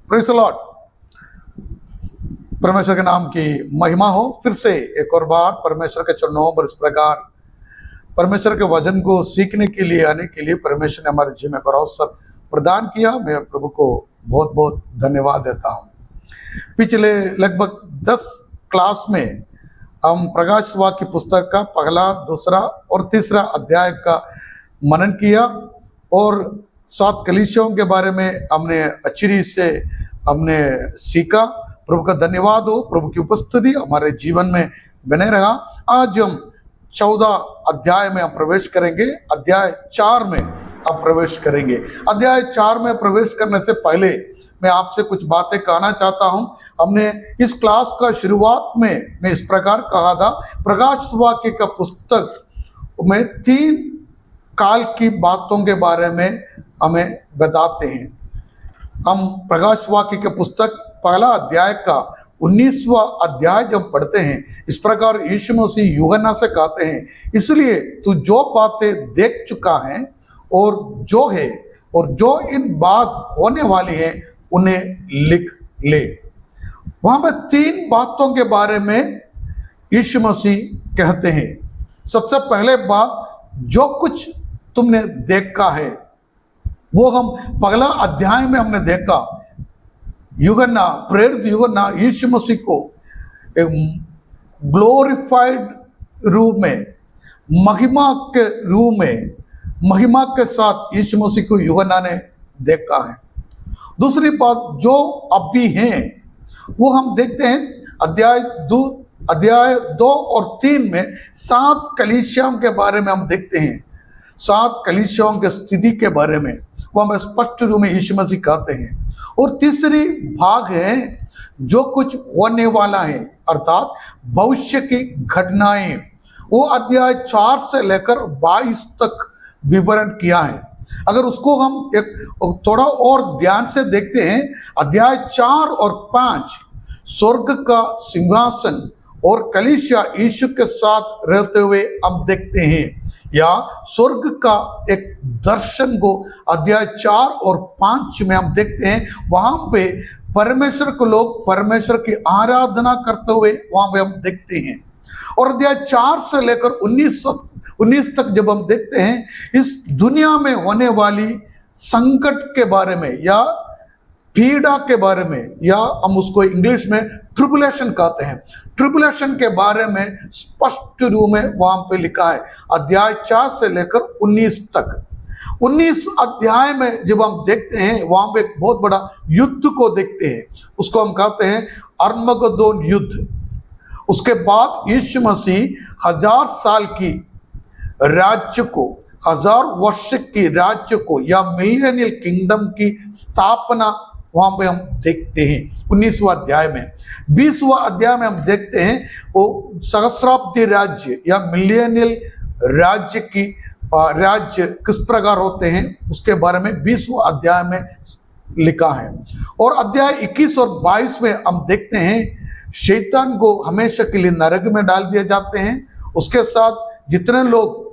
Praise the Lord. परमेश्वर के नाम की महिमा हो। फिर से एक और बार परमेश्वर के चरणों पर इस प्रकार परमेश्वर के वचन को सीखने के लिए आने के लिए परमेश्वर ने हमारे जीवन में एक अवसर प्रदान किया। मैं प्रभु को बहुत बहुत धन्यवाद देता हूँ। पिछले लगभग 10 क्लास में हम प्रकाश वाक्य की पुस्तक का पहला, दूसरा और तीसरा अध्याय का मनन किया और 7 कलीसियाओं के बारे में हमने अच्छी रीत से हमने सीखा। प्रभु का धन्यवाद हो। प्रभु की उपस्थिति हमारे जीवन में बने रहा। आज हम 14 अध्याय में हम प्रवेश करेंगे। अध्याय 4 में हम प्रवेश करेंगे। अध्याय 4 में प्रवेश करने से पहले मैं आपसे कुछ बातें कहना चाहता हूं। हमने इस क्लास का शुरुआत में मैं इस प्रकार कहा था, प्रकाश वाक्य का पुस्तक में 3 काल की बातों के बारे में हमें बताते हैं। हम प्रकाश वाक्य के पुस्तक पहला अध्याय का 19वां अध्याय जब पढ़ते हैं, इस प्रकार यीशु मसीह यूहन्ना से कहते हैं, इसलिए तू जो बातें देख चुका है और जो है और जो इन बात होने वाली है उन्हें लिख ले। वहां पर 3 बातों के बारे में यीशु मसीह कहते हैं। सबसे पहले बात, जो कुछ तुमने देखा है वो हम पहला अध्याय में हमने देखा। यूहन्ना, प्रेरित यूहन्ना यीशु मसीह को एक ग्लोरिफाइड रूप में, महिमा के रूप में, महिमा के साथ यीशु मसीह को यूहन्ना ने देखा है। दूसरी बात, जो अभी हैं वो हम देखते हैं अध्याय 2 और 3 में 7 कलीसियाओं के बारे में हम देखते हैं। 7 कलीसियाओं की स्थिति के बारे में वो हमें स्पष्ट रूप में यीशु मसीह कहते हैं। और तीसरी भाग है जो कुछ होने वाला है, अर्थात भविष्य की घटनाएं। वो अध्याय 4 से लेकर 22 तक विवरण किया है। अगर उसको हम एक थोड़ा और ध्यान से देखते हैं, अध्याय 4 और 5 स्वर्ग का सिंहासन और कलीसिया यीशु के साथ रहते हुए हम देखते हैं, या स्वर्ग का एक दर्शन को अध्याय 4 और 5 में हम देखते हैं। वहां पे परमेश्वर को लोग परमेश्वर की आराधना करते हुए वहां पे हम देखते हैं। और अध्याय 4 से लेकर 19 तक जब हम देखते हैं, इस दुनिया में होने वाली संकट के बारे में या पीड़ा के बारे में, या हम उसको इंग्लिश में ट्रिबुलेशन कहते हैं, ट्रिबुलेशन के बारे में स्पष्ट रूप में वहां पे लिखा है। अध्याय 4 से लेकर 19 तक। 19 अध्याय में जब हम देखते हैं, वहां पे एक बहुत बड़ा युद्ध को देखते हैं। उसको हम कहते हैं अर्मगदोन युद्ध। उसके बाद यीशु मसीह 1000 साल की राज्य को, 1000 वर्ष की राज्य को या मिलेनियल किंगडम की स्थापना वहां पे हम देखते हैं 19वां अध्याय में। 20वां अध्याय में हम देखते हैं वो सहस्राब्दी राज्य या मिलेनियल राज्य की राज्य किस प्रकार होते हैं उसके बारे में 20वां अध्याय में लिखा है। और अध्याय 21 और 22 में हम देखते हैं शैतान को हमेशा के लिए नरक में डाल दिए जाते हैं। उसके साथ जितने लोग,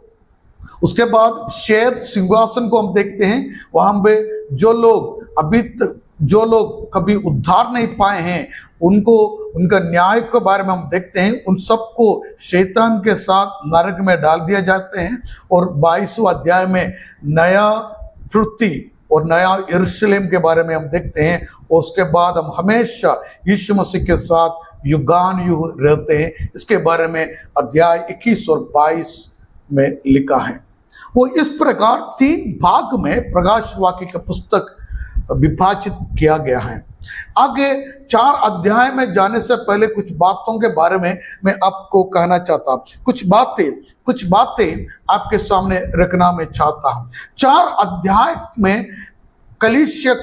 उसके बाद श्वेत सिंहासन को हम देखते हैं। वहां पे जो लोग कभी उद्धार नहीं पाए हैं, उनको, उनका न्याय के बारे में हम देखते हैं। उन सबको शैतान के साथ नरक में डाल दिया जाते हैं। और 22वां अध्याय में नया पृथ्वी और नया यरूशलेम के बारे में हम देखते हैं। और उसके बाद हम हमेशा यीशु मसीह के साथ युगान युग रहते हैं। इसके बारे में अध्याय 21 और 22 में लिखा है। वो इस प्रकार 3 भाग में प्रकाश वाक्य का पुस्तक विभाजित किया गया है। आगे 4 अध्याय में जाने से पहले कुछ बातों के बारे में मैं आपको कहना चाहता हूं। कुछ बातें आपके सामने रखना मैं चाहता हूं। 4 अध्याय में कलीसिया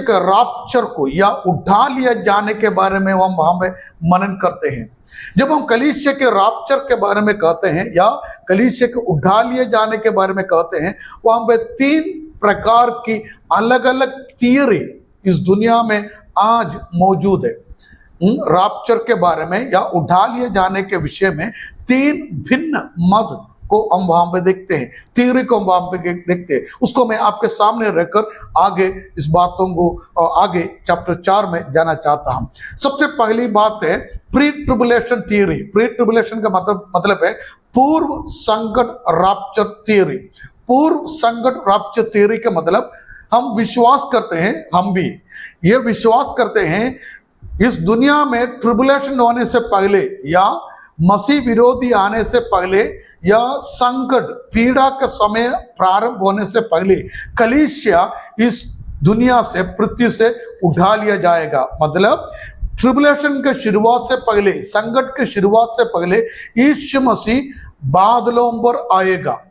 का राप्चर को या उठा लिया जाने के बारे में हम वहां पे मनन करते हैं। जब हम कलीसिया के राप्चर के बारे में कहते हैं या कलीसिया के उठा लिए जाने के बारे में कहते हैं, वहां पे 3 प्रकार की अलग अलग थियरी इस दुनिया में आज मौजूद है। राप्चर के बारे में या उठा लिए जाने के विषय में तीन भिन्न मत को हम वहां पे देखते हैं, थियरी को हम वहां पे देखते हैं। उसको मैं आपके सामने रखकर आगे इस बातों को आगे चैप्टर 4 में जाना चाहता हूं। सबसे पहली बात है pre tribulation theory. Pre tribulation का मतलब है पूर्व संकट राप्चर थियरी। पूर्व संकट राप्चर थियरी का मतलब हम विश्वास करते हैं, हम भी ये विश्वास करते हैं इस दुनिया में ट्रिबुलेशन होने से पहले या मसीह विरोधी आने से पहले या संकट पीड़ा का समय प्रारंभ होने से पहले कलीसिया इस दुनिया से, पृथ्वी से उठा लिया जाएगा। मतलब ट्रिबुलेशन के शुरुआत से पहले, संकट के शुरुआत से पहले यीशु मसीह बादलों पर आएगा।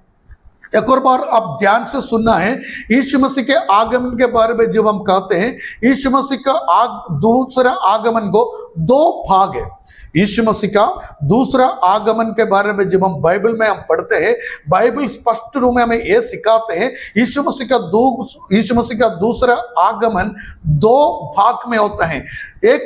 एक और बार आप ध्यान से सुनना है, यीशु मसीह के आगमन के बारे में जब हम कहते हैं, यीशु मसीह का दूसरा आगमन को दो भाग है। यीशु मसीह का दूसरा आगमन के बारे में जब हम बाइबल में हम पढ़ते हैं, बाइबल स्पष्ट रूप में हमें यह सिखाते हैं यीशु मसीह का दूसरा आगमन दो भाग में होता है। एक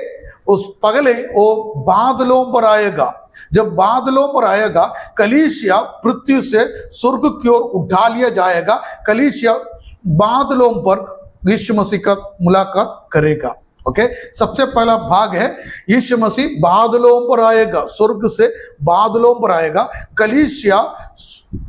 उस पगले वो बादलों पर आएगा। जब बादलों पर आएगा कलीसिया पृथ्वी से स्वर्ग की ओर उठा लिया जाएगा। कलीसिया बादलों पर यीशु मसीह का मुलाकात करेगा। ओके, सबसे पहला भाग है यीशु मसीह बादलों पर आएगा, स्वर्ग से बादलों पर आएगा। कलीसिया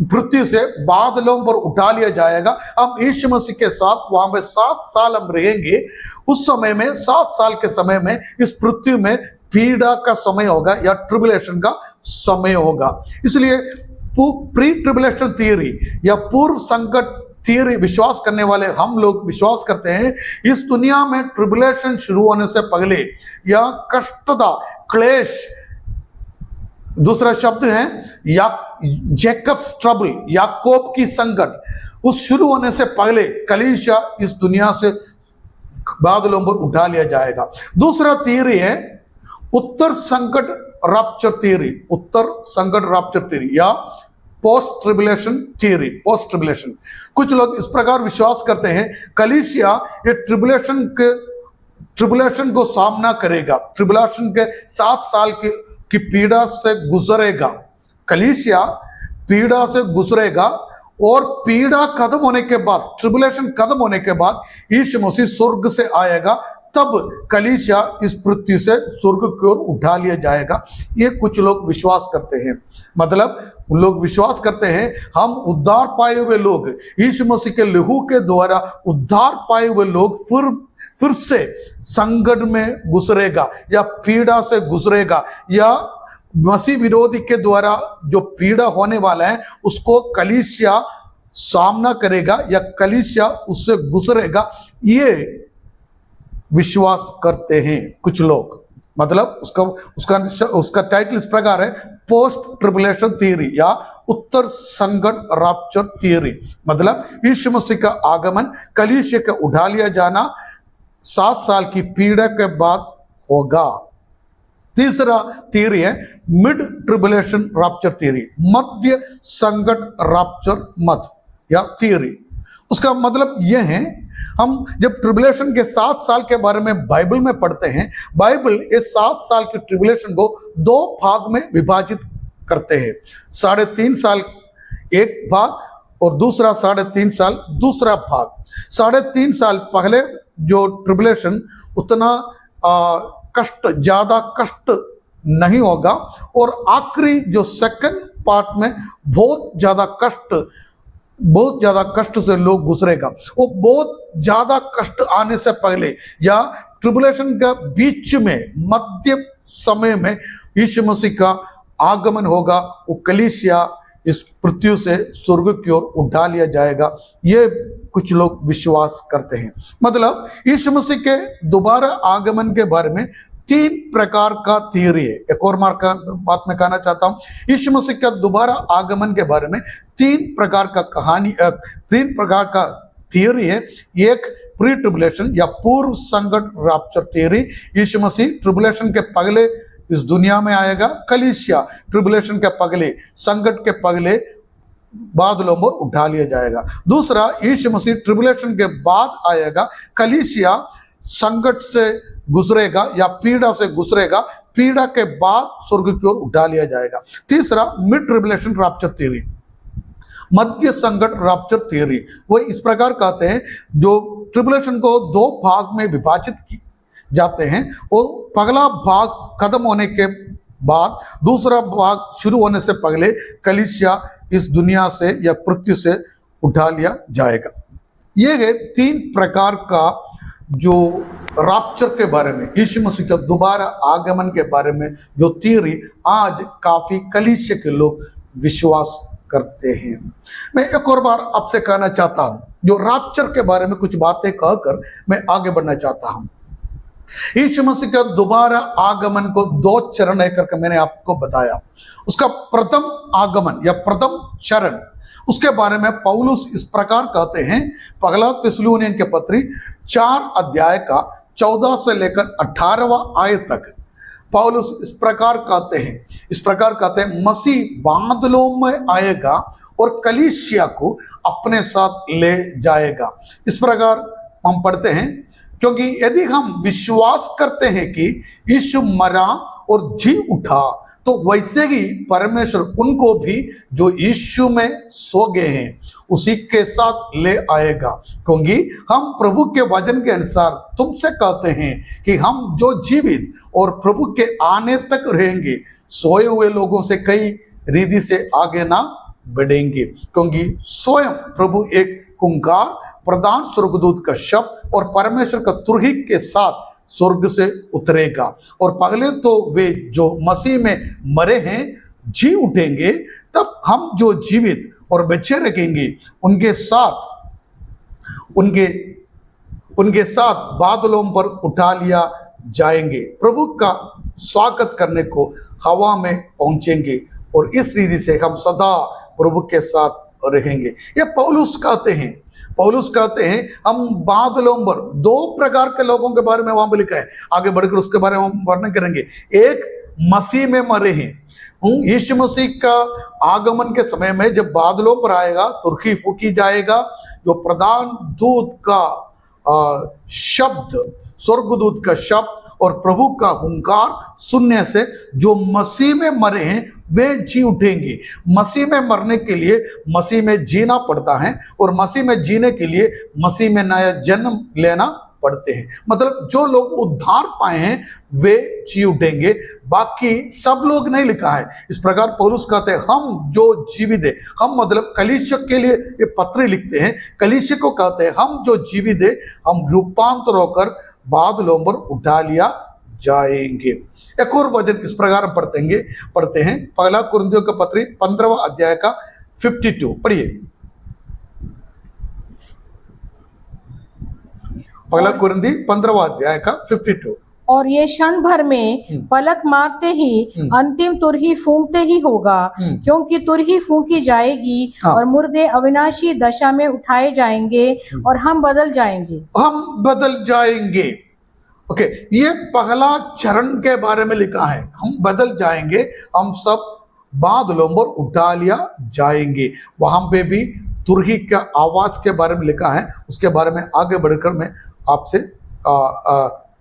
पृथ्वी से बादलों पर उठा लिया जाएगा। हम यीशु मसीह के साथ वहां पे 7 साल हम रहेंगे। उस समय में 7 साल के समय में इस पृथ्वी में पीड़ा का समय होगा या ट्रिबुलेशन का समय होगा। इसलिए प्री ट्रिबुलेशन थियरी या पूर्व संकट थियरी विश्वास करने वाले हम लोग विश्वास करते हैं इस दुनिया में ट्रिबुलेशन शुरू होने से पहले या कष्टदा, क्लेश, दूसरा शब्द है या जैकब्स ट्रबल, याकूब की संकट, उस शुरू होने से पहले कलीसिया इस दुनिया से बादलों पर उठा लिया जाएगा। दूसरा थियरी है उत्तर संकट रप्चर थियरी। उत्तर संकट रप्चर थियरी या post tribulation theory. Post tribulation, कुछ लोग इस प्रकार विश्वास करते हैं कलीसिया ये ट्रिबुलेशन को सामना करेगा, ट्रिबुलेशन के 7 साल की पीड़ा से गुजरेगा। कलीसिया पीड़ा से गुजरेगा और पीड़ा खत्म होने के बाद, ट्रिबुलेशन खत्म होने के बाद यीशु मसीह स्वर्ग से आएगा। तब कलीसिया इस पृथ्वी से स्वर्ग की ओर उठा लिया जाएगा। ये कुछ लोग विश्वास करते हैं। मतलब लोग विश्वास करते हैं हम उद्धार पाए हुए लोग, यीशु मसीह के लहू के द्वारा उद्धार पाए हुए लोग फिर से संकट में गुजरेगा या पीड़ा से गुजरेगा या मसीह विरोधी के द्वारा जो पीड़ा होने वाला है उसको कलीसिया सामना करेगा या कलीसिया उससे गुजरेगा। ये विश्वास करते हैं कुछ लोग। मतलब उसका टाइटल इस प्रकार है पोस्ट ट्रिबुलेशन थियरी या उत्तर संकट रप्चर थियरी। मतलब यीशु मसीह का आगमन, कलीसिया का उठा लिया जाना 7 साल की पीड़ा के बाद होगा। तीसरा थियरी है मिड ट्रिबुलेशन रप्चर थियरी, मध्य संकट रप्चर मत या थियरी। उसका मतलब यह है हम जब ट्रिबुलेशन के 7 साल के बारे में बाइबल में पढ़ते हैं, बाइबल इस 7 साल की ट्रिबुलेशन को 2 भाग में विभाजित करते हैं। 3.5 साल एक भाग और दूसरा 3.5 साल दूसरा भाग। 3.5 साल पहले जो ट्रिबुलेशन उतना ज्यादा कष्ट नहीं होगा और आखिरी जो सेकंड पार्ट में बहुत ज्यादा कष्ट से लोग गुजरेगा। वो बहुत ज्यादा कष्ट आने से पहले या ट्रिबुलेशन के बीच में मध्य समय में यीशु मसीह का आगमन होगा। वो कलीसिया इस पृथ्वी से स्वर्ग की ओर उठा लिया जाएगा। ये कुछ लोग विश्वास करते हैं। मतलब यीशु मसीह के दोबारा आगमन के बारे में 3 प्रकार का थियरी है। एक और बात मैं कहना चाहता हूं, यीशु मसीह का दोबारा आगमन के बारे में 3 प्रकार का थियरी है। एक प्री ट्रिबुलेशन या पूर्व संकट रप्चर थियरी, यीशु मसीह ट्रिबुलेशन के पगले इस दुनिया में आएगा। कलीसिया ट्रिबुलेशन के पगले, संकट के पगले बादलों पर उठा लिया जाएगा। दूसरा, यीशु मसीह ट्रिबुलेशन के बाद आएगा। कलीसिया संकट से गुजरेगा या पीड़ा से गुजरेगा, पीड़ा के बाद स्वर्ग की ओर उठा लिया जाएगा। तीसरा, मिड ट्रिबुलेशन रैप्चर थ्योरी, मध्य संकट रैप्चर थ्योरी। वो इस प्रकार कहते हैं, जो ट्रिबुलेशन को दो भाग में विभाजित जाते हैं, वो पहला भाग खत्म होने के बाद दूसरा भाग शुरू होने से पहले कलीसिया इस दुनिया से या पृथ्वी से उठा लिया जाएगा। ये है 3 प्रकार का जो रैप्चर के बारे में, यीशु मसीह का दोबारा आगमन के बारे में जो थ्योरी आज काफी कलीसिया के लोग विश्वास करते हैं। मैं एक और बार आपसे कहना चाहता हूं, जो रैप्चर के बारे में कुछ बातें कहकर मैं आगे बढ़ना चाहता हूं। यीशु मसीह का दोबारा आगमन को 2 चरण है करके मैंने आपको बताया। उसका प्रथम आगमन या प्रथम चरण, उसके बारे में पौलुस इस प्रकार कहते हैं, पहला थिस्सलुनीयन के पत्री 4 अध्याय का 14 से लेकर 18वां आयत तक पौलुस इस प्रकार कहते हैं, मसीह बादलों में आएगा और कलीसिया को अपने साथ ले जाएगा। इस प्रकार हम पढ़ते हैं, क्योंकि यदि हम विश्वास करते हैं कि यीशु मरा और जी उठा, तो वैसे ही परमेश्वर उनको भी जो यीशु में सो गए हैं उसी के साथ ले आएगा। क्योंकि हम प्रभु के वचन के अनुसार तुमसे कहते हैं कि हम जो जीवित और प्रभु के आने तक रहेंगे, सोए हुए लोगों से कई रीति से आगे ना बढ़ेंगे। क्योंकि स्वयं प्रभु एक हुंकार, प्रधान स्वर्गदूत का शब्द और परमेश्वर का तुरही के साथ स्वर्ग से उतरेगा, और पहले तो वे जो मसीह में मरे हैं जी उठेंगे, तब हम जो जीवित और बचे रहेंगे उनके साथ बादलों पर उठा लिया जाएंगे, प्रभु का स्वागत करने को हवा में पहुंचेंगे, और इस रीति से हम सदा प्रभु के साथ रहेंगे। ये पौलुस कहते हैं हम बादलों पर 2 प्रकार के लोगों के बारे में वहां पर लिखा है। आगे बढ़कर उसके बारे में हम वर्णन करेंगे। एक, मसीह में मरे हैं। यीशु मसीह का आगमन के समय में जब बादलों पर आएगा, तुरही फूकी जाएगा, जो प्रधान दूत का शब्द, स्वर्गदूत का शब्द और प्रभु का हुंकार सुनने से जो मसीह में मरे हैं वे जी उठेंगे। मसीह में मरने के लिए मसीह में जीना पड़ता है, और मसीह में जीने के लिए मसीह में नया जन्म लेना पड़ते हैं। मतलब जो लोग उद्धार पाए हैं वे जी उठेंगे, बाकी सब लोग नहीं लिखा है। इस प्रकार पौलुस कहते हैं हम जो जीवित है, हम मतलब कलीसिया के लिए ये पत्र लिखते हैं, कलीसिया को कहते हैं हम जो जीवित है हम रूपांतर होकर बादलों पर उठा लिया जाएंगे। एक और वचन इस प्रकार पढ़ते हैं, पहला कुरिन्थियों का पत्री 15वां अध्याय का 52 पढ़िए। पहला कुरिन्थी 15वां अध्याय का 52। और ये क्षण भर में पलक मारते ही अंतिम तुरही फूंकते ही होगा, क्योंकि तुरही फूंकी जाएगी और मुर्दे अविनाशी दशा में उठाए जाएंगे और हम बदल जाएंगे। ओके, ये पहला चरण के बारे में लिखा है, हम बदल जाएंगे, हम सब बादलों पर उठा लिया जाएंगे। वहां पे भी तुरही का आवाज के बारे में लिखा है, उसके बारे में आगे बढ़कर मैं आपसे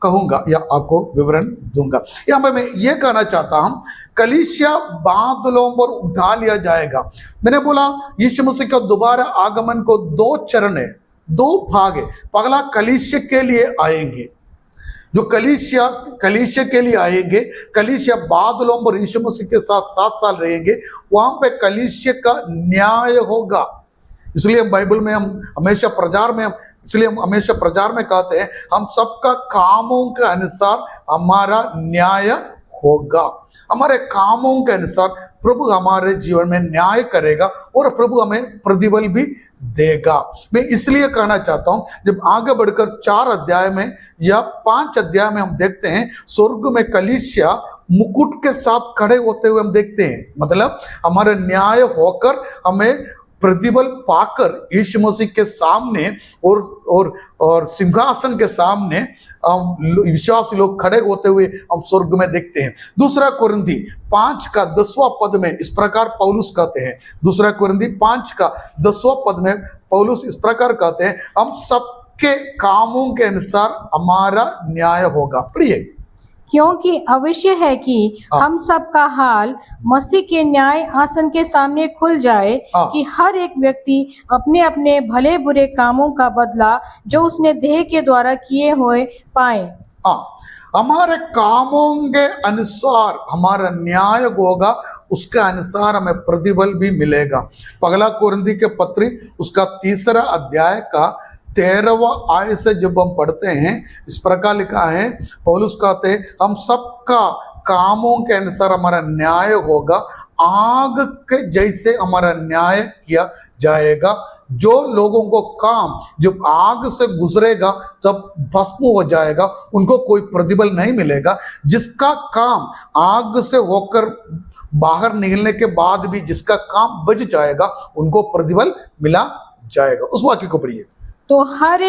कहूंगा या आपको विवरण दूंगा। यहाँ पे मैं ये कहना चाहता हूं, कलीसिया बादलों पर उठा लिया जाएगा। मैंने बोला यीशु मसीह का दोबारा आगमन को 2 चरण है, 2 भाग है। पहला कलीसिया के लिए आएंगे, जो कलीसिया के लिए आएंगे, कलीसिया बादलों पर यीशु मसीह के साथ 7 साल रहेंगे, वहां पे कलीसिया का न्याय होगा। इसलिए बाइबल में हम हमेशा प्रचार में कहते हैं हम सबका कामों के अनुसार हमारा न्याय होगा। हमारे कामों के अनुसार प्रभु हमारे जीवन में न्याय करेगा और प्रभु हमें प्रतिफल भी देगा। मैं इसलिए कहना चाहता हूं, जब आगे बढ़कर 4 अध्याय में या 5 अध्याय में हम देखते हैं स्वर्ग में कलीसिया मुकुट के साथ खड़े होते हुए हम देखते हैं, मतलब हमारे न्याय होकर हमें प्रतिफल पाकर यीशु मसीह के सामने और सिंहासन के सामने विश्वासी लोग खड़े होते हुए हम स्वर्ग में देखते हैं। दूसरा कुरिन्थी 5 का 10वां पद में इस प्रकार पौलुस कहते हैं, दूसरा कुरिन्थी 5 का 10वां पद में पौलुस इस प्रकार कहते हैं, हम सब के कामों के अनुसार हमारा न्याय होगा। पढ़िए। क्योंकि अवश्य है कि हाँ। हम सब का हाल मसीह के न्याय आसन के सामने खुल जाए हाँ। कि हर एक व्यक्ति अपने अपने भले बुरे कामों का बदला जो उसने देह के द्वारा किए हुए पाए। हाँ, हमारे कामों के अनुसार हमारा न्याय होगा, उसके अनुसार हमें प्रतिफल भी मिलेगा। पहला कुरिन्थी के पत्री उसका 3 अध्याय का 13वां आयत से जब हम पढ़ते हैं, इस प्रकार लिखा है, पौलुस कहते हैं हम सबका कामों के अनुसार हमारा न्याय होगा, आग के जैसे हमारा न्याय किया जाएगा। जो लोगों को काम जब आग से गुजरेगा तब भस्म हो जाएगा, उनको कोई प्रतिफल नहीं मिलेगा। जिसका काम आग से होकर बाहर निकलने के बाद भी जिसका काम बच जाएगा, उनको प्रतिफल मिला जाएगा। उस वाक्य को पढ़िए। तो हर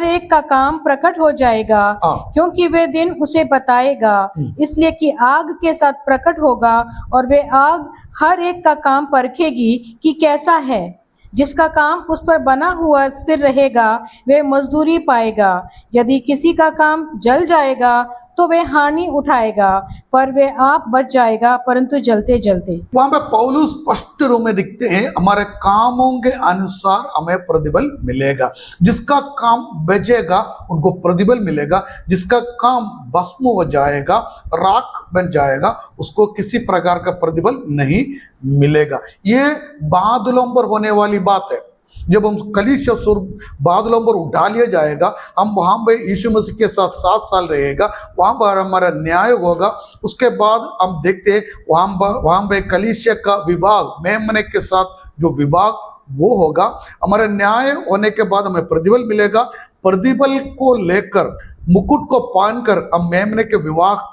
एक का काम प्रकट हो जाएगा, हाँ। क्योंकि वे दिन उसे बताएगा, इसलिए कि आग के साथ प्रकट होगा और वे आग हर एक का काम परखेगी कि कैसा है। जिसका काम उस पर बना हुआ स्थिर रहेगा वे मजदूरी पाएगा। यदि किसी का काम जल जाएगा तो वे हानि उठाएगा, पर वे आप बच जाएगा, परंतु जलते जलते। वहां पे पौलुस स्पष्ट रूप में दिखते हैं, हमारे कामों के अनुसार हमें प्रतिफल मिलेगा। जिसका काम बचेगा उनको प्रतिफल मिलेगा, जिसका काम भस्म हो जाएगा, राख बन जाएगा, उसको किसी प्रकार का प्रतिफल नहीं मिलेगा। ये बादलों पर होने वाली बात है। जब हम कलीसिया बादलों पर उठा लिया जाएगा, हम वहां पे यीशु मसीह के साथ 7 साल रहेगा, वहां पर हमारा न्याय होगा। उसके बाद हम देखते हैं वहां पे कलीसिया का विभाग मेमने के साथ जो विभाग वो होगा। हमारा न्याय होने के बाद हमें प्रतिफल मिलेगा। प्रतिफल को लेकर मुकुट को पहनकर हम मेमने के विवाह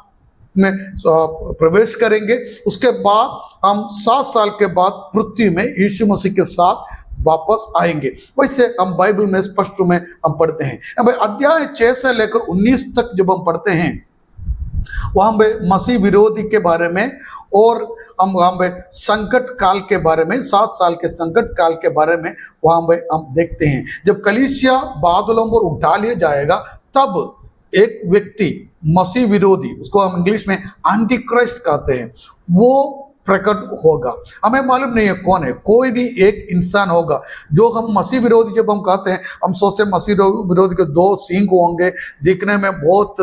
में प्रवेश करेंगे। उसके बाद हम 7 साल के बाद पृथ्वी में यीशु मसीह के साथ वापस आएंगे। वैसे हम बाइबल में स्पष्ट रूप में हम पढ़ते हैं। अब अध्याय 6 से लेकर 19 तक जब हम पढ़ते हैं, वहां पे मसीह विरोधी के बारे में और हम वहां पे संकट काल के बारे में, 7 साल के संकट काल के बारे में वहां पे हम देखते हैं। जब कलीसिया बादलों पर उठा लिया जाएगा, तब एक व्यक्ति मसीह विरोधी, उसको हम इंग्लिश में एंटी क्राइस्ट कहते हैं, वो प्रकट होगा। हमें मालूम नहीं है कौन है, कोई भी एक इंसान होगा। जो हम मसीह विरोधी जब हम कहते हैं, हम सोचते हैं मसीह विरोधी के 2 सींग होंगे, दिखने में बहुत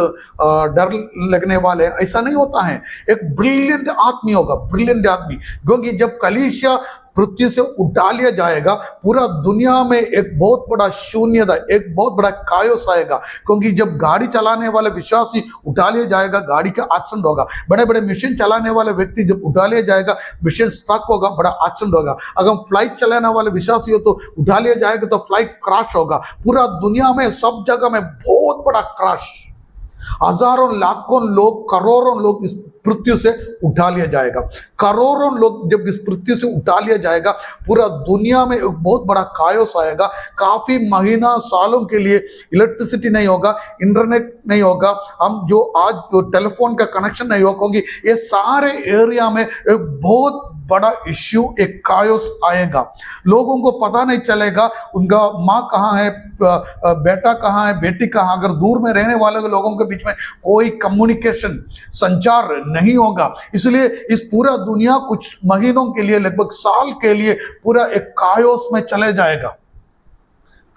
डर लगने वाले। ऐसा नहीं होता है। एक ब्रिलियंट आदमी होगा, ब्रिलियंट आदमी। क्योंकि जब कलीसिया पृथ्वी से उठा लिया जाएगा, पूरा दुनिया में एक बहुत बड़ा शून्यता, एक बहुत बड़ा कायोस आएगा। क्योंकि जब गाड़ी चलाने वाले विश्वासी उठा लिया जाएगा, गाड़ी का एक्सीडेंट होगा। बड़े बड़े मशीन चलाने वाले व्यक्ति जब उठा लिया जाएगा, मशीन स्ट्रक होगा, बड़ा एक्सीडेंट होगा। अगर फ्लाइट चलाने वाले विश्वासी हो तो उठा लिया जाएगा तो फ्लाइट क्रैश होगा। पूरा दुनिया में सब जगह में बहुत बड़ा क्रैश, हजारों लाखों लोग, करोड़ों लोग इस पृथ्वी से उठा लिया जाएगा। करोड़ों लोग जब इस पृथ्वी से उठा लिया जाएगा, पूरा दुनिया में एक बहुत बड़ा कायोस आएगा। काफी महीना सालों के लिए इलेक्ट्रिसिटी नहीं होगा, इंटरनेट नहीं होगा, हम जो आज जो टेलीफोन का कनेक्शन नहीं होगा, क्योंकि ये सारे एरिया में एक बहुत बड़ा इश्यू, एक कायोस आएगा। लोगों को पता नहीं चलेगा उनका माँ कहाँ है, बेटा कहाँ है, बेटी कहाँ। अगर दूर में रहने वाले लोगों के बीच में कोई कम्युनिकेशन, संचार नहीं होगा। इसलिए इस पूरा दुनिया कुछ महीनों के लिए, लगभग साल के लिए पूरा एक कायोस में चले जाएगा,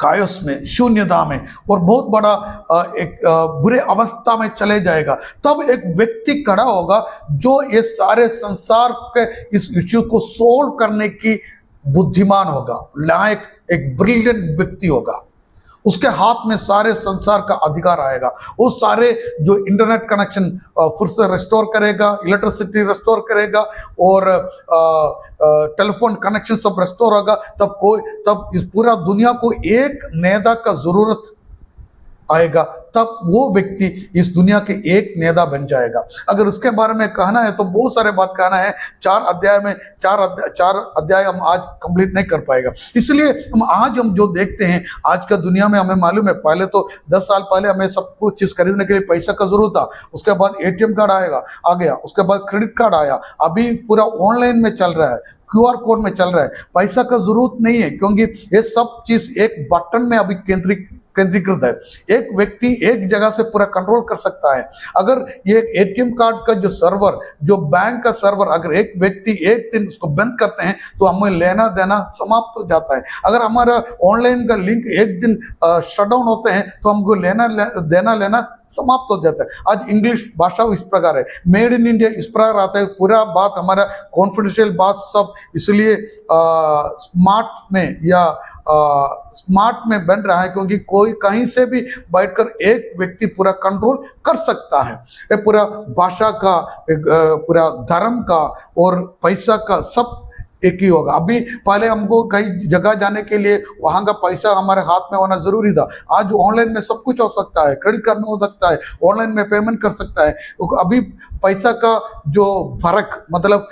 कायोस में, शून्यता में, और बहुत बड़ा एक बुरे अवस्था में चले जाएगा। तब एक व्यक्ति खड़ा होगा जो ये सारे संसार के इस इश्यू को सोल्व करने की बुद्धिमान होगा, लायक, एक ब्रिलियंट व्यक्ति होगा। उसके हाथ में सारे संसार का अधिकार आएगा। वो सारे जो इंटरनेट कनेक्शन फिर से रेस्टोर करेगा, इलेक्ट्रिसिटी रेस्टोर करेगा, और टेलीफोन कनेक्शन सब रेस्टोर होगा। तब इस पूरा दुनिया को एक नेता का जरूरत आएगा। तब वो व्यक्ति इस दुनिया के एक नेता बन जाएगा। अगर उसके बारे में कहना है तो बहुत सारे बात कहना है। 4 अध्याय हम आज कंप्लीट नहीं कर पाएगा। इसलिए हम जो देखते हैं आज का दुनिया में, हमें मालूम है पहले तो 10 साल पहले हमें सब कुछ चीज खरीदने के लिए पैसा का जरूरत था। उसके बाद ATM कार्ड आ गया, उसके बाद क्रेडिट कार्ड आया, अभी पूरा ऑनलाइन में चल रहा है, QR कोड में चल रहा है। पैसा का जरूरत नहीं है, क्योंकि ये सब चीज एक बटन में अभी केंद्रित केंद्रीकृत है। एक व्यक्ति एक जगह से पूरा कंट्रोल कर सकता है। अगर ये एटीएम कार्ड का जो सर्वर, जो बैंक का सर्वर, अगर एक व्यक्ति एक दिन उसको बंद करते हैं तो हमें लेना देना समाप्त हो जाता है। अगर हमारा ऑनलाइन का लिंक एक दिन शट डाउन होते हैं तो हमको देना लेना समाप्त हो जाता है। आज इंग्लिश भाषा इस प्रकार है, मेड इन इंडिया इस प्रकार आता है, पूरा बात हमारा कॉन्फिडेंशियल बात सब इसलिए स्मार्ट में बन रहा है, क्योंकि कोई कहीं से भी बैठकर एक व्यक्ति पूरा कंट्रोल कर सकता है। ये पूरा भाषा का, पूरा धर्म का और पैसा का सब एक ही होगा। अभी पहले हमको कई जगह जाने के लिए वहां का पैसा हमारे हाथ में होना जरूरी था। आज ऑनलाइन में सब कुछ हो सकता है, क्रेडिट कार्ड में हो सकता है, ऑनलाइन में पेमेंट कर सकता है। अभी पैसा का जो फर्क, मतलब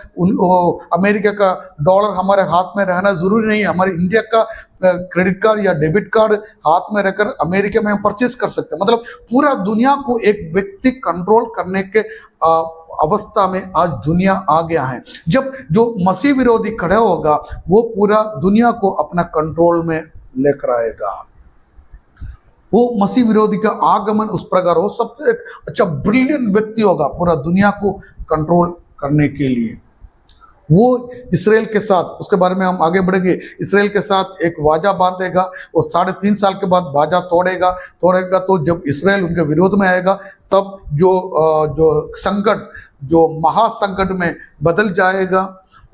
अमेरिका का डॉलर हमारे हाथ में रहना जरूरी नहीं है। हमारे इंडिया का क्रेडिट कार्ड या डेबिट कार्ड हाथ में रहकर अमेरिका में हम परचेस कर सकते हैं। मतलब पूरा दुनिया को एक व्यक्ति कंट्रोल करने के अवस्था में आज दुनिया आ गया है। जब जो मसीह विरोधी खड़ा होगा वो पूरा दुनिया को अपना कंट्रोल में लेकर आएगा। वो मसीह विरोधी का आगमन उस प्रकार हो, सबसे एक अच्छा ब्रिलियंट व्यक्ति होगा पूरा दुनिया को कंट्रोल करने के लिए। वो इसराइल के साथ, उसके बारे में हम आगे बढ़ेंगे, इसराइल के साथ एक वाजा बांधेगा और 3.5 साल के बाद वाजा तोड़ेगा। तो जब इसराइल उनके विरोध में आएगा तब जो संकट, जो महासंकट में बदल जाएगा,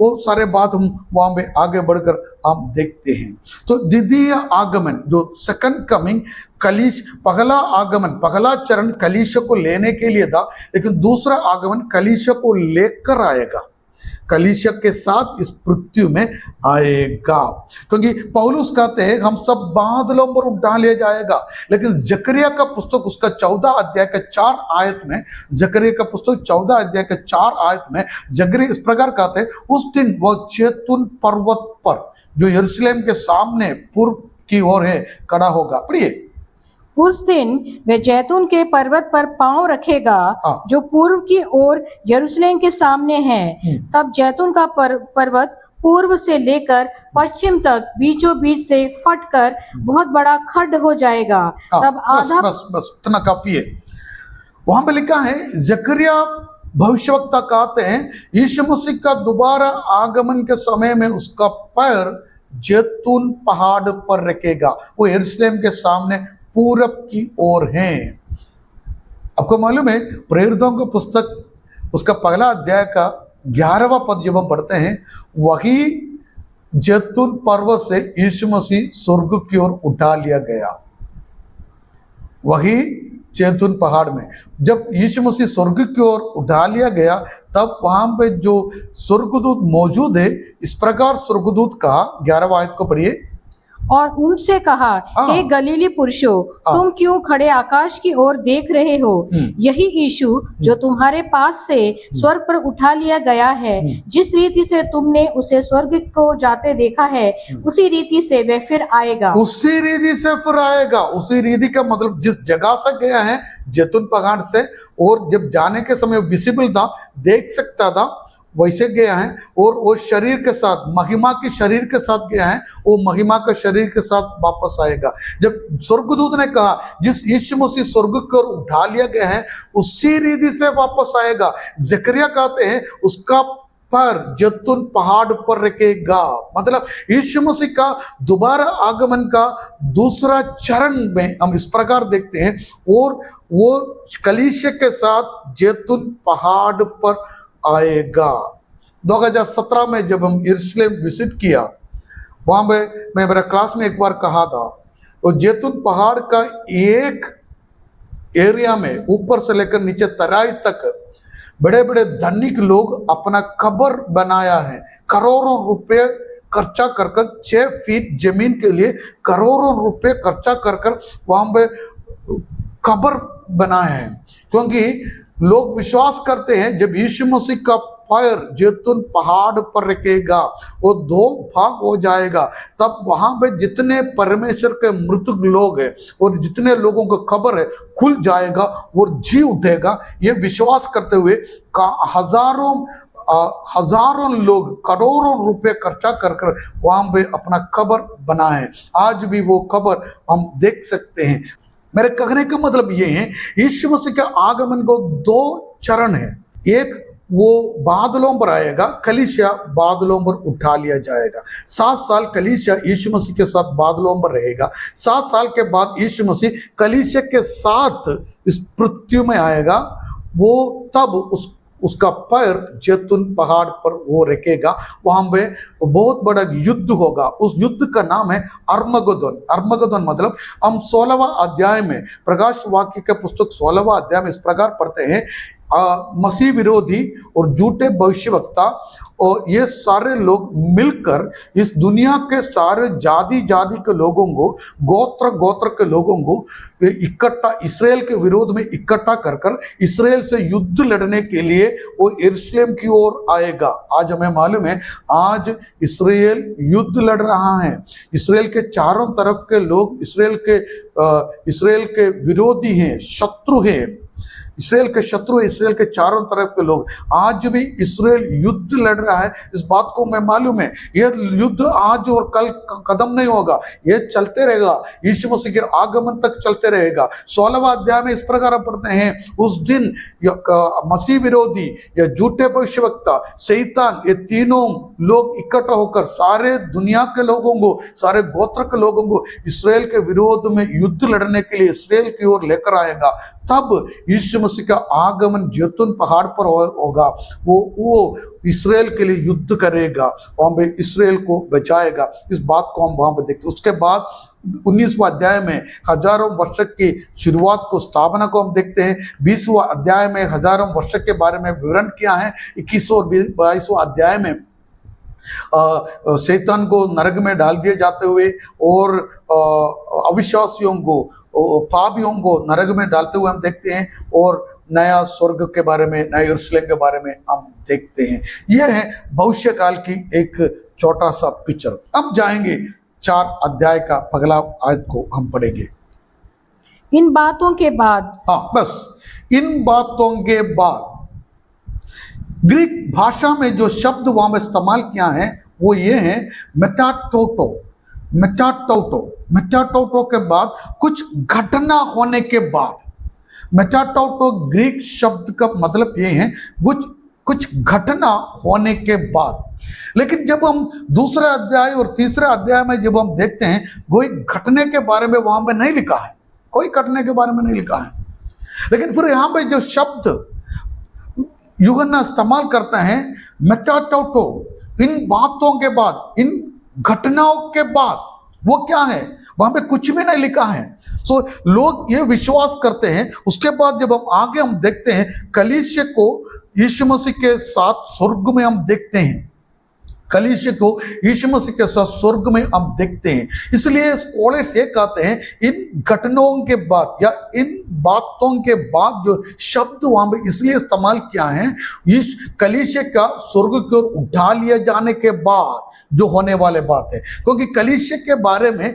वो सारे बात हम वहाँ पे आगे बढ़कर हम देखते हैं। तो द्वितीय आगमन, जो सेकंड कमिंग, पहला आगमन, पहला चरण कलीसिया को लेने के लिए था, लेकिन दूसरा आगमन कलीसिया को लेकर आएगा, कलीसिया के साथ इस पृथ्वी में आएगा। क्योंकि पौलुस कहते हैं हम सब बादलों पर उठा लिया जाएगा। लेकिन जकरिया का पुस्तक उसका 14 अध्याय के 4 आयत में, जकरिया का पुस्तक 14 अध्याय के 4 आयत में जकरिया इस प्रकार कहते हैं, उस दिन वह जैतून पर्वत पर जो यरूशलेम के सामने पूर्व की ओर है खड़ा होगा। पढ़िए, उस दिन वह जैतून के पर्वत पर पांव रखेगा जो पूर्व की ओर यरूशलेम के सामने है। तब जैतून का पर्वत पूर्व से लेकर पश्चिम तक बीचों बीच से फटकर बहुत बड़ा खड्ड हो जाएगा। तब आधा बस इतना काफी है। वहां पे लिखा है, जकरिया भविष्यवक्ता कहते हैं यीशु मसीह का दोबारा आगमन के समय में उसका पैर जैतून पहाड़ पर रखेगा। वो यरूशलेम के सामने पूरब की ओर हैं। आपको मालूम है, प्रेरितों का पुस्तक उसका पहला अध्याय का 11वां पद जब हम पढ़ते हैं, वही जैतून पर्वत से यीशु मसीह स्वर्ग की ओर उठा लिया गया। वही जैतून पहाड़ में जब यीशु मसीह स्वर्ग की ओर उठा लिया गया, तब वहां पे जो स्वर्गदूत मौजूद है, इस प्रकार स्वर्गदूत कहा, 11वां आयत को पढ़िए, और उनसे कहा, हे गलीली पुरुषों, तुम क्यों खड़े आकाश की ओर देख रहे हो? यही यीशु जो तुम्हारे पास से स्वर्ग पर उठा लिया गया है, जिस रीति से तुमने उसे स्वर्ग को जाते देखा है, उसी रीति से वह फिर आएगा। उसी रीति से फिर आएगा। उसी रीति का मतलब जिस जगह से गया है जैतून पहाड़ से, और जब जाने के समय विजिबल था, देख सकता था, वैसे गया है। और वो शरीर के साथ, महिमा के शरीर के साथ गया है, वो महिमा के शरीर के साथ वापस आएगा। जब स्वर्गदूत ने कहा जिस यीशु मसीह स्वर्ग को उठा लिया गया है उसी रीति से वापस आएगा। जकरिया कहते हैं उसका पर जैतून पहाड़ पर रखेगा। मतलब यीशु मसीह का दोबारा आगमन का दूसरा चरण में हम इस प्रकार देखते हैं, और वो कलीसिया के साथ जैतून पहाड़ पर आएगा। 2017 में जब हम यरूशलेम विजिट किया, वहां पे मैं मेरा क्लास में एक बार कहा था, वो जैतून पहाड़ का एक एरिया में ऊपर से लेकर नीचे तराई तक बड़े बड़े धनिक लोग अपना कब्र बनाया है। करोड़ों रुपए खर्चा कर 6 फीट जमीन के लिए करोड़ों रुपए खर्चा कर वहां पे कब्र बनाए हैं। क्योंकि लोग विश्वास करते हैं जब यीशु मसीह का पैर जैतून पहाड़ पर रखेगा, वो दो भाग हो जाएगा। तब वहां पे जितने परमेश्वर के मृतक लोग हैं और जितने लोगों को खबर है खुल जाएगा और जी उठेगा। ये विश्वास करते हुए हजारों लोग करोड़ों रुपए खर्चा कर कर वहां पे अपना कब्र बनाए। आज भी वो कब्र हम देख सकते हैं। मेरे कहने का मतलब ये है, यीशु मसीह के आगमन को दो चरण है। एक वो बादलों पर आएगा, कलीसिया बादलों पर उठा लिया जाएगा। 7 साल कलीसिया यीशु मसीह के साथ बादलों पर रहेगा। 7 साल के बाद यीशु मसीह कलीसिया के साथ इस पृथ्वी में आएगा। वो तब उसका पैर जैतून पहाड़ पर वो रखेगा। वहां पे बहुत बड़ा युद्ध होगा। उस युद्ध का नाम है अर्मगदोन। अर्मगदोन मतलब हम 16वां अध्याय में, प्रकाश वाक्य के पुस्तक 16वां अध्याय में इस प्रकार पढ़ते हैं, मसीह विरोधी और झूठे भविष्यवक्ता और ये सारे लोग मिलकर इस दुनिया के सारे जाति के लोगों को, गोत्र के लोगों को इकट्ठा इस्राएल के विरोध में इकट्ठा कर कर इस्राएल से युद्ध लड़ने के लिए वो यरूशलेम की ओर आएगा। आज हमें मालूम है, आज इस्राएल युद्ध लड़ रहा है। इस्राएल के चारों तरफ के लोग इस्राएल के विरोधी हैं, शत्रु हैं। इस्राएल के शत्रु, इस्राएल के चारों तरफ के लोग। आज भी इस्राएल युद्ध लड़ रहा है, इस बात को मैं मालूम है। यह युद्ध आज और कल खत्म नहीं होगा, यह चलते रहेगा, यीशु मसीह के आगमन तक चलते रहेगा। 16वां अध्याय में इस प्रकार पढ़ते हैं, उस दिन मसीह विरोधी या झूठे भविष्यवक्ता, शैतान, ये तीनों लोग इकट्ठा होकर सारे दुनिया के लोगों को, सारे गोत्र के लोगों को इस्राएल के विरोध में युद्ध लड़ने के लिए इस्राएल की ओर लेकर आएगा। तब यीशु मसीह का आगमन जैतून पहाड़ पर होगा। वो इस्राएल के लिए युद्ध करेगा, वहां पे इस्राएल को बचाएगा। इस बात को हम वहां पे देखते हैं। उसके बाद 19वां अध्याय में हजारों वर्ष की शुरुआत को, स्थापना को हम देखते हैं। 20वां अध्याय में हजारों वर्ष के बारे में विवरण किया है। 21वां और 22वां अध्याय में शैतान को नरक में डाल दिए जाते हुए और अविश्वासियों को, पापियों को नरक में डालते हुए हम देखते हैं। और नया स्वर्ग के बारे में, नया यरूशलेम के बारे में हम देखते हैं। यह है भविष्य काल की एक छोटा सा पिक्चर। अब जाएंगे 4 अध्याय का पहला आयत को हम पढ़ेंगे। इन बातों के बाद, बस इन बातों के बाद ग्रीक भाषा में जो शब्द वहां में इस्तेमाल किया है वो ये है मेटाटोटो। मेटाटोटो के बाद कुछ घटना होने के बाद। मेटाटोटो ग्रीक शब्द का मतलब ये है कुछ घटना होने के बाद। लेकिन जब हम दूसरे अध्याय और तीसरे अध्याय में जब हम देखते हैं, कोई घटने के बारे में वहां पे नहीं लिखा है, कोई घटने के बारे में नहीं लिखा है। लेकिन फिर यहाँ पे जो शब्द यूहन्ना इस्तेमाल करता है मेटाटोटो, इन बातों के बाद, इन घटनाओं के बाद, वो क्या है? वहां पे कुछ भी नहीं लिखा है। सो लोग ये विश्वास करते हैं। उसके बाद जब हम आगे हम देखते हैं, कलीसिया को यीशु मसीह के साथ स्वर्ग में हम देखते हैं। कलीसिया को यीशु मसीह के साथ स्वर्ग में हम देखते हैं। इसलिए स्कॉलर्स ये कहते हैं, इन घटनाओं के बाद या इन बातों के बाद जो शब्द वहां पे इसलिए इस्तेमाल किया है, इस कलीसिया का स्वर्ग की ओर उठा लिया जाने के बाद जो होने वाले बात है। क्योंकि कलीसिया के बारे में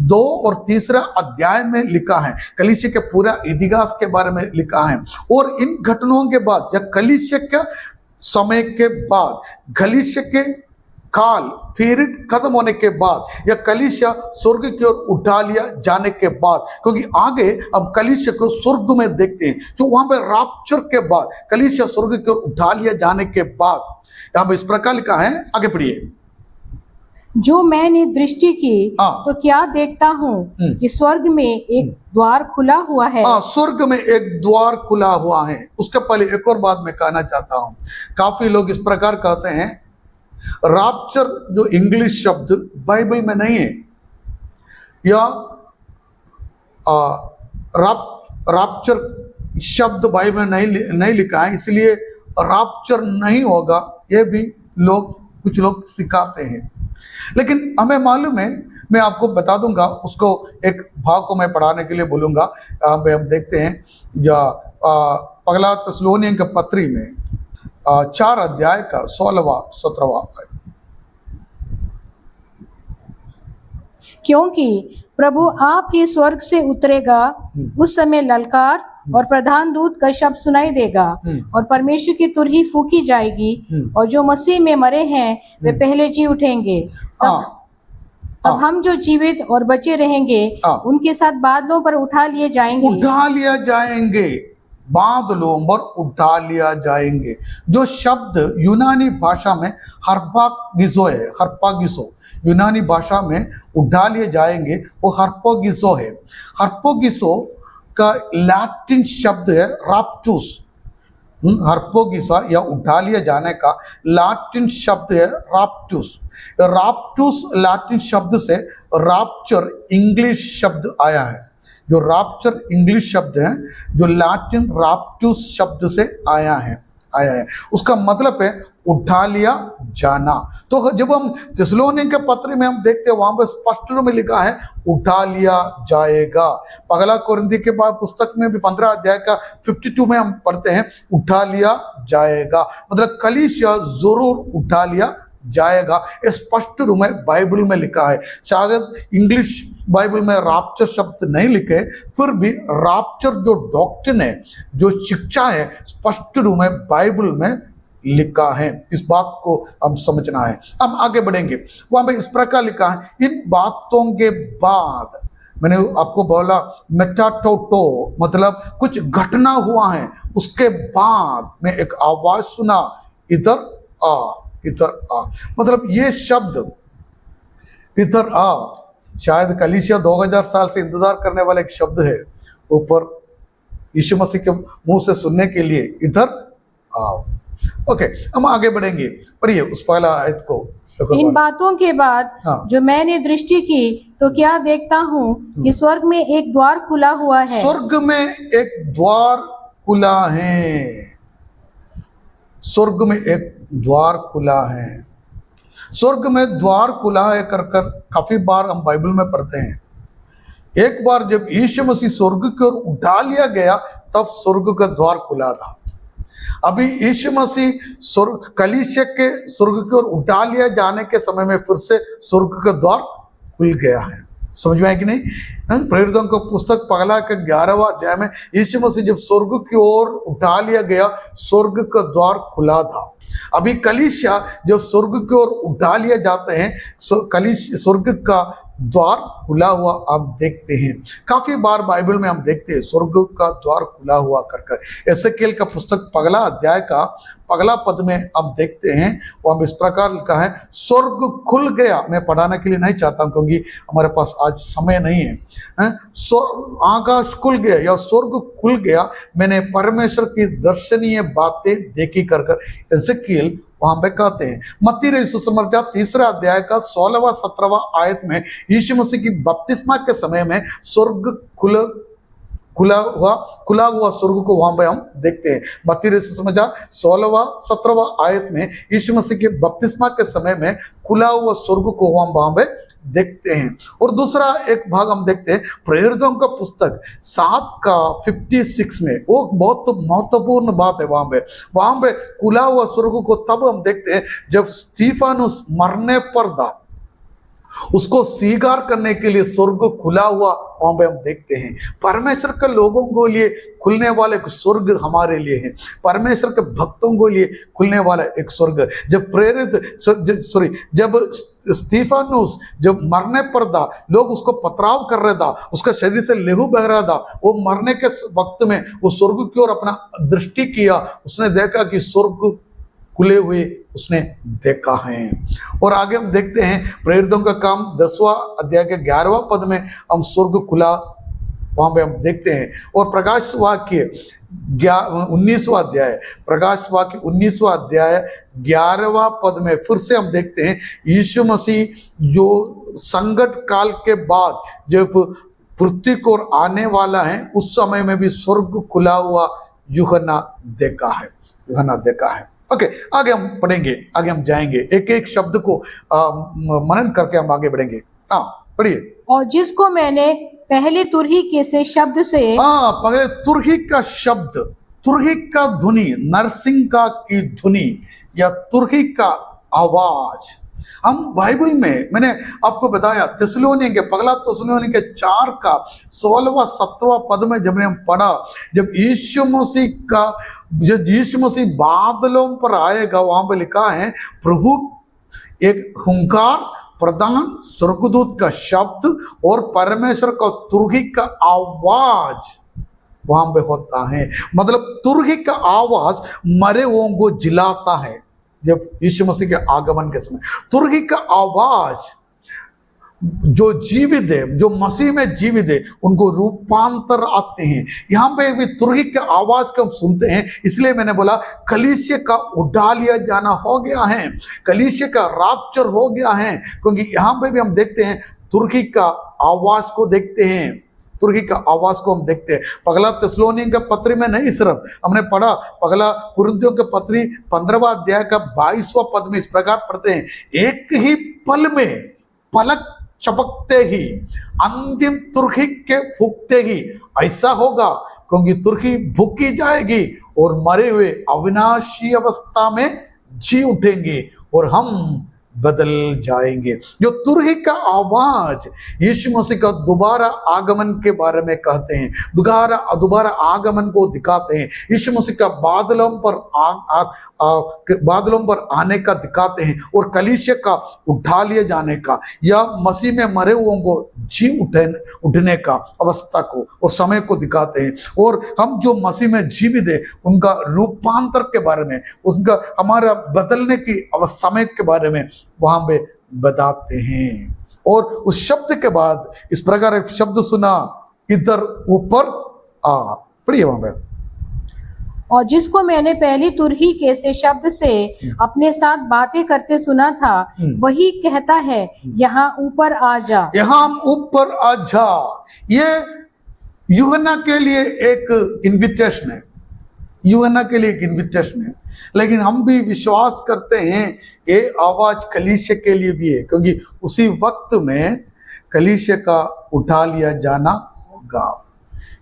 2 और 3 अध्याय में लिखा है, कलीसिया के पूरा इतिहास के बारे में लिखा है। और इन घटनाओं के बाद या कलीसिया के समय के बाद, कलीसिया के काल पीरियड खत्म होने के बाद या कलीसिया स्वर्ग की ओर उठा लिया जाने के बाद, क्योंकि आगे हम कलीसिया को स्वर्ग में देखते हैं, जो वहां पे रैप्चर के बाद कलीसिया स्वर्ग की ओर उठा लिया जाने के बाद यहाँ पे इस प्रकार लिखा है। आगे पढ़िए। जो मैंने दृष्टि की तो क्या देखता हूँ कि स्वर्ग में एक द्वार खुला हुआ है। स्वर्ग में एक द्वार खुला हुआ है। उसके पहले एक और बात मैं कहना चाहता हूँ। काफी लोग इस प्रकार कहते हैं, रैप्चर जो इंग्लिश शब्द बाइबल में नहीं है, या रैप्चर शब्द बाइबल में नहीं लिखा है, इसलिए रैप्चर नहीं होगा, ये भी कुछ लोग सिखाते हैं। लेकिन हमें मालूम है, मैं आपको बता दूंगा, उसको एक भाग को मैं पढ़ाने के लिए बोलूंगा। हम देखते हैं या पहला थिस्सलुनीय के पत्री में 4 अध्याय का 16वां 17वां आयत। क्योंकि प्रभु आप ही स्वर्ग से उतरेगा, उस समय ललकार और प्रधान दूत का शब्द सुनाई देगा और परमेश्वर की तुरही फूकी जाएगी और जो मसीह में मरे हैं वे पहले जी उठेंगे। हाँ तब हम जो जीवित और बचे रहेंगे हाँ। उनके साथ बादलों पर उठा लिए जाएंगे। उठा लिया जाएंगे, बादलों पर उठा लिया जाएंगे। जो शब्द यूनानी भाषा में हर्पागिसो है, हर्पागिसो यूनानी भाषा में उठा लिए जाएंगे, वो हर्पागिसो है। हर्पागिसो का लैटिन शब्द है राप्टूस। हर्पोगिसा या उठा लिया जाने का लैटिन शब्द है राप्टूस। राप्टूस लैटिन शब्द से राप्चर इंग्लिश शब्द आया है। जो राप्चर इंग्लिश शब्द है, जो लैटिन राप्टूस शब्द से आया है। उसका मतलब है उठा लिया जाना। तो जब हम थिस्सलुनीके के पत्र में हम देखते हैं, वहां पर स्पष्ट रूप में लिखा है उठा लिया जाएगा। पहला कोरिन्थी के बाद पुस्तक में भी 15 अध्याय का 52 में हम पढ़ते हैं उठा लिया जाएगा, मतलब कलीसिया जरूर उठा लिया जाएगा। स्पष्ट रूप में बाइबल में लिखा है। शायद इंग्लिश बाइबल में राप्चर शब्द नहीं लिखे, फिर भी राप्चर जो डॉक्ट्रिन है, जो शिक्षा है, स्पष्ट रूप में बाइबल में लिखा है। इस बात को हम समझना है। हम आगे बढ़ेंगे। वहां पे इस प्रकार लिखा है, इन बातों के बाद, मैंने आपको बोला मेटाटोटो मतलब कुछ घटना हुआ है, उसके बाद में एक आवाज सुना, इधर आ, इधर आ। मतलब ये शब्द इधर आ शायद कलीसिया 2000 साल से इंतजार करने वाला एक शब्द है, ऊपर यीशु मसीह के मुंह से सुनने के लिए, इधर आओ। ओके, हम आगे बढ़ेंगे। पढ़िए उस पहला आयत को। इन बातों के बाद हाँ। जो मैंने दृष्टि की तो क्या देखता हूँ कि स्वर्ग में एक द्वार खुला हुआ है। स्वर्ग में एक द्वार खुला है। स्वर्ग में एक द्वार खुला है। स्वर्ग में द्वार खुला है कर काफी बार हम बाइबल में पढ़ते हैं। एक बार जब यीशु मसीह स्वर्ग की ओर उठा लिया गया, तब स्वर्ग का द्वार खुला था। अभी यीशु मसीह कलीसिया के स्वर्ग की ओर उठा लिया जाने के समय में फिर से स्वर्ग का द्वार खुल गया है। समझ में आया कि नहीं? प्रेरितों का पुस्तक पहला के 11वां अध्याय में यीशु मसीह जब स्वर्ग की ओर उठा लिया गया, स्वर्ग का द्वार खुला था। अभी कलीसिया जब स्वर्ग की ओर उठा लिए जाते हैं, स्वर्ग का द्वार खुला हुआ हम देखते हैं। काफी बार बाइबल में हम देखते हैं स्वर्ग का द्वार खुला हुआ कर। एसेकिएल का पुस्तक पगला अध्याय का पगला पद में हम देखते हैं, वहां इस प्रकार लिखा है, स्वर्ग खुल गया। मैं पढ़ाने के लिए नहीं चाहता हूं क्योंकि हमारे पास आज समय नहीं है। आकाश खुल गया या स्वर्ग खुल गया, मैंने परमेश्वर की दर्शनीय बातें देखी कर एसेकिएल वहां पे कहते हैं। मत्ती रचित सुसमाचार 3 अध्याय का 16वां 17वां आयत में यीशु मसीह की बपतिस्मा के समय में स्वर्ग खुला हुआ स्वर्ग को वहां पे हम देखते हैं। मत्ती रचित सुसमाचार 16वां 17वां आयत में यीशु मसीह के बपतिस्मा के समय में खुला हुआ स्वर्ग को हम वहां पे देखते हैं। और दूसरा एक भाग हम देखते हैं प्रेरितों का पुस्तक 7 का 56 में। वो बहुत महत्वपूर्ण बात है। वहां पे खुला हुआ स्वर्ग को तब हम देखते हैं जब स्टीफानुस मरने पर था, उसको स्वीकार करने के लिए स्वर्ग खुला हुआ वहां पे हम देखते हैं। परमेश्वर के लोगों को लिए खुलने वाला एक स्वर्ग हमारे लिए है। परमेश्वर के भक्तों को लिए खुलने वाला एक स्वर्ग। जब स्टीफानुस जब मरने पर था, लोग उसको पथराव कर रहा था, उसका शरीर से लहू बह रहा था, वो मरने के वक्त में वो स्वर्ग की ओर अपना दृष्टि किया, उसने देखा कि स्वर्ग खुले हुए उसने देखा है। और आगे हम देखते हैं प्रेरितों का काम 10वां अध्याय के 11वां पद में हम स्वर्ग खुला वहां पे हम देखते हैं। और प्रकाश वाक्य 19वां अध्याय, प्रकाश वाक्य 19वां अध्याय 11वां पद में फिर से हम देखते हैं यीशु मसीह जो संकट काल के बाद जब पृथ्वी को आने वाला है, उस समय में भी स्वर्ग खुला हुआ यूहन्ना देखा है। ओके, आगे हम पढ़ेंगे, आगे हम जाएंगे, एक एक शब्द को मनन करके हम आगे बढ़ेंगे। हाँ, पढ़िए। और जिसको मैंने पहले तुरही के से शब्द से, हाँ, पहले तुरही का शब्द, तुरही का ध्वनि, नरसिंगा की ध्वनि या तुरही का आवाज। हम बाइबल में मैंने आपको बताया थिस्सलुनीके पहला थिस्सलुनीके 4 का 16वां 17वां पद में जब हम पढ़ा, जब यीशु मसीह बादलों पर आएगा, वहां पे लिखा है प्रभु एक हुंकार, प्रधान स्वर्गदूत का शब्द और परमेश्वर का तुरही का आवाज वहां पे होता है। मतलब तुरही का आवाज मरे हुओं को जिलाता है। जब यीशु मसीह के आगमन के समय तुरही का आवाज, जो जीवित है, जो मसीह में जीवित है, उनको रूपांतर आते हैं। यहां पे भी तुरही के आवाज को हम सुनते हैं, इसलिए मैंने बोला कलीसिया का उठा लिया जाना हो गया है, कलीसिया का रैप्चर हो गया है। क्योंकि यहां पे भी हम देखते हैं तुरही का आवाज को देखते हैं, तुरही का आवाज को हम देखते हैं। पहला थिस्सलुनीके के पत्री में नहीं, सिर्फ हमने पढ़ा पहला कुरिन्थियों के पत्री 15वां अध्याय का 22वां पद में इस प्रकार पढ़ते हैं, एक ही पल में, पलक चपकते ही, अंतिम तुरही के फूंकते ही ऐसा होगा, क्योंकि तुरही फूंकी जाएगी और मरे हुए अविनाशी अवस्था में जी उठेंगे और हम बदल जाएंगे। जो तुरही का आवाज यीशु मसीह का दोबारा आगमन के बारे में कहते हैं, दोबारा आगमन को दिखाते हैं। यीशु मसीह का बादलों पर आने का दिखाते हैं और कलीसिया का उठा लिए जाने का या मसीह में मरे हुओं को जी उठने का अवस्था को और समय को दिखाते हैं। और हम जो मसीह में जीवित है उनका रूपांतर के बारे में, उनका हमारा बदलने की समय के बारे में वहां पे बताते हैं। और उस शब्द के बाद इस प्रकार एक शब्द सुना, इधर ऊपर आ, पढ़िए वहां पे। और जिसको मैंने पहली तुरही के से शब्द से अपने साथ बातें करते सुना था, वही कहता है यहाँ ऊपर आ जा, यहाँ ऊपर आ जा। ये यूहन्ना के लिए एक इन्विटेशन है, यूहन्ना के लिए एक इन्विटेशन है, लेकिन हम भी विश्वास करते हैं ये आवाज कलीसिया के लिए भी है, क्योंकि उसी वक्त में कलीसिया का उठा लिया जाना होगा।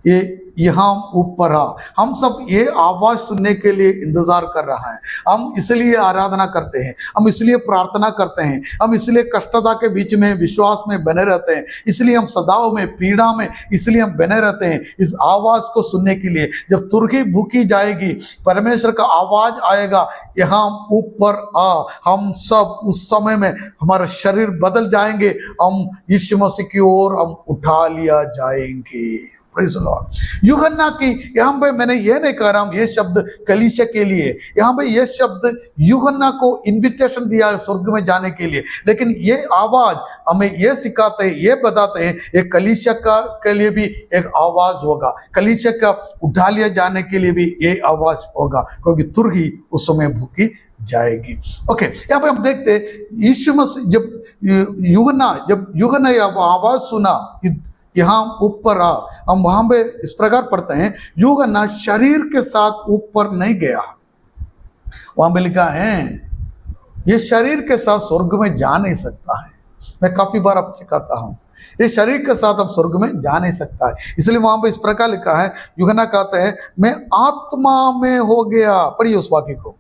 ये यहाँ ऊपर आ, हम सब ये आवाज सुनने के लिए इंतजार कर रहा है। हम इसलिए आराधना करते हैं, हम इसलिए प्रार्थना करते हैं, हम इसलिए कष्टता के बीच में विश्वास में बने रहते हैं, इसलिए हम सदाओं में पीड़ा में इसलिए हम बने रहते हैं, इस आवाज को सुनने के लिए। जब तुरही भूकी जाएगी, परमेश्वर का आवाज आएगा, यहाँ ऊपर आ, हम सब उस समय में हमारा शरीर बदल जाएंगे, हम यीशु मसीह की ओर हम उठा लिया जाएंगे। Praise the Lord. यूहन्ना की यहाँ पे मैंने ये नहीं कह रहा हूँ ये शब्द कलीसिया के लिए, यहाँ पे ये शब्द यूहन्ना को इन्विटेशन दिया है स्वर्ग में जाने के लिए, लेकिन ये आवाज हमें ये सिखाते हैं, ये बताते हैं ये कलीसिया का के लिए भी एक आवाज होगा, कलीसिया का उठा लिया जाने के लिए भी ये आवाज होगा, क्योंकि तुरही उस समय भूखी जाएगी। ओके, यहाँ पे हम देखते हैं यीशु मसीह जब यूहन्ना ये आवाज सुना यहाँ ऊपर आ, हम वहां पे इस प्रकार पढ़ते हैं, यूहन्ना शरीर के साथ ऊपर नहीं गया। वहां पे लिखा है ये शरीर के साथ स्वर्ग में जा नहीं सकता है। मैं काफी बार आपसे कहता हूं ये शरीर के साथ अब स्वर्ग में जा नहीं सकता है, इसलिए वहां पे इस प्रकार लिखा है, यूहन्ना कहते हैं मैं आत्मा में हो गया। पढ़िए उस वाक्य को,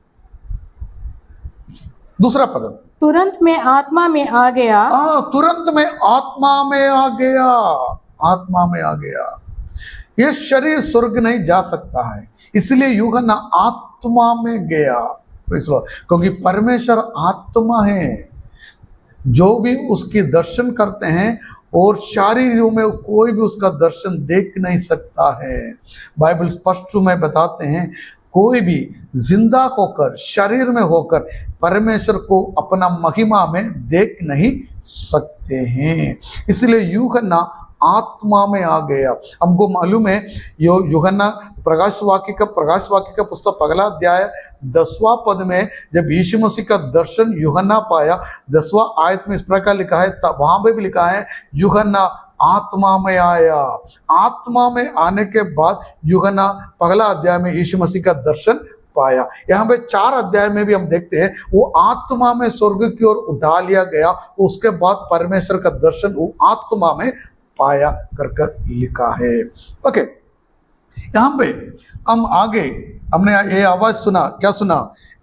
दूसरा पद, तुरंत में आत्मा में आ गया। तुरंत में आत्मा में आ गया, आत्मा में आ गया। ये शरीर स्वर्ग नहीं जा सकता है, इसलिए यूहन्ना आत्मा में गया, क्योंकि परमेश्वर आत्मा है। जो भी उसके दर्शन करते हैं और शारीरिक में कोई भी उसका दर्शन देख नहीं सकता है। बाइबल स्पष्ट में बताते हैं कोई भी जिंदा होकर शरीर में होकर परमेश्वर को अपना महिमा में देख नहीं सकते हैं, इसलिए यूहन्ना आत्मा में आ गया। हमको मालूम है यूहन्ना प्रकाश वाक्य का पुस्तक पहला अध्याय 10वां पद में जब यीशु मसीह का दर्शन यूहन्ना पाया, 10वां आयत में इस प्रकार लिखा है, वहां पे भी लिखा है यूहन्ना आत्मा में आया। आत्मा में आने के बाद यूहन्ना पहला अध्याय में यीशु मसीह का दर्शन पाया। यहाँ पे 4 अध्याय में भी हम देखते हैं वो आत्मा में स्वर्ग की ओर उठा लिया गया, उसके बाद परमेश्वर का दर्शन वो आत्मा में पाया कर लिखा है। ओके, यहाँ पे हम आगे हमने ये आवाज सुना, क्या सुना,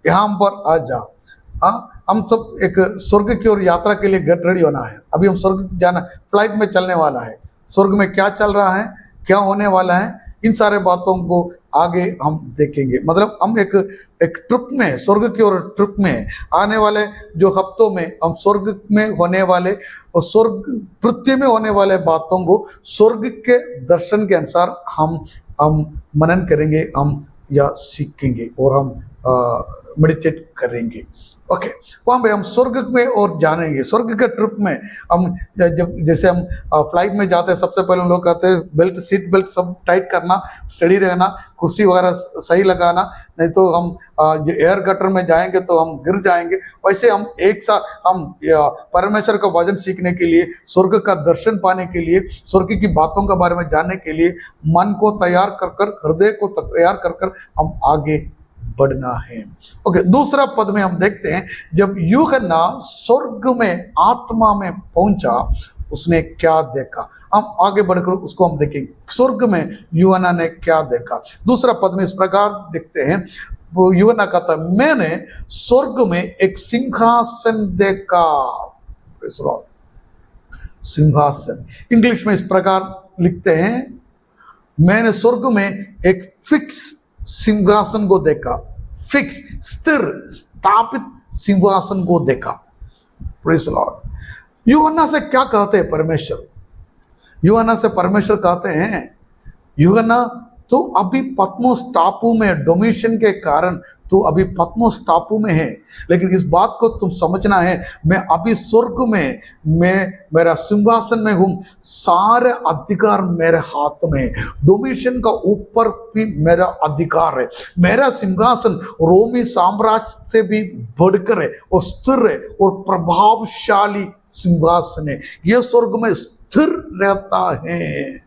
यहाँ पर आ जा। हाँ, हम सब एक स्वर्ग की ओर यात्रा के लिए गेट रेडी होना है। अभी हम स्वर्ग जाना, फ्लाइट में चलने वाला है। स्वर्ग में क्या चल रहा है, क्या होने वाला है, इन सारे बातों को आगे हम देखेंगे। मतलब हम एक ट्रिप में, स्वर्ग की ओर ट्रिप में आने वाले जो हफ्तों में हम स्वर्ग में होने वाले और स्वर्ग पृथ्वी में होने वाले बातों को स्वर्ग के दर्शन के अनुसार हम मनन करेंगे, हम या सीखेंगे और हम मेडिटेट करेंगे। ओके, वहाँ पे हम स्वर्ग में और जानेंगे। स्वर्ग के ट्रिप में हम जब जैसे हम फ्लाइट में जाते हैं, सबसे पहले हम लोग कहते हैं बेल्ट, सीट बेल्ट सब टाइट करना, स्टडी रहना, कुर्सी वगैरह सही लगाना, नहीं तो हम जो एयर गटर में जाएंगे तो हम गिर जाएंगे। वैसे हम एक साथ हम परमेश्वर का वचन सीखने के लिए, स्वर्ग का दर्शन पाने के लिए, स्वर्ग की बातों के बारे में जानने के लिए मन को तैयार कर कर, हृदय को तैयार कर कर हम आगे बढ़ना है। ओके, दूसरा पद में हम देखते हैं जब यूहन्ना स्वर्ग में आत्मा में पहुंचा उसने क्या देखा। हम आगे बढ़कर उसको हम देखेंगे, स्वर्ग में यूहन्ना ने क्या देखा। दूसरा पद में इस प्रकार देखते हैं, वो यूहन्ना कहता है मैंने स्वर्ग में एक सिंहासन देखा। सिंहासन इंग्लिश में इस प्रकार लिखते हैं, मैंने स्वर्ग में एक फिक्स सिंहासन को देखा, फिक्स स्थिर स्थापित सिंहासन को देखा। Praise the Lord. यूहन्ना से क्या कहते हैं परमेश्वर? यूहन्ना से परमेश्वर कहते हैं, यूहन्ना तो अभी पत्मोस टापू में डोमिशन के कारण तू अभी पत्मोस टापू में है, लेकिन इस बात को तुम समझना है, मैं अभी स्वर्ग में, मैं मेरा सिंहासन में हूँ, सारे अधिकार मेरे हाथ में है, डोमिशन का ऊपर भी मेरा अधिकार है, मेरा सिंहासन रोमी साम्राज्य से भी बढ़कर है और स्थिर है और प्रभावशाली सिंहासन है, यह स्वर्ग में स्थिर रहता है।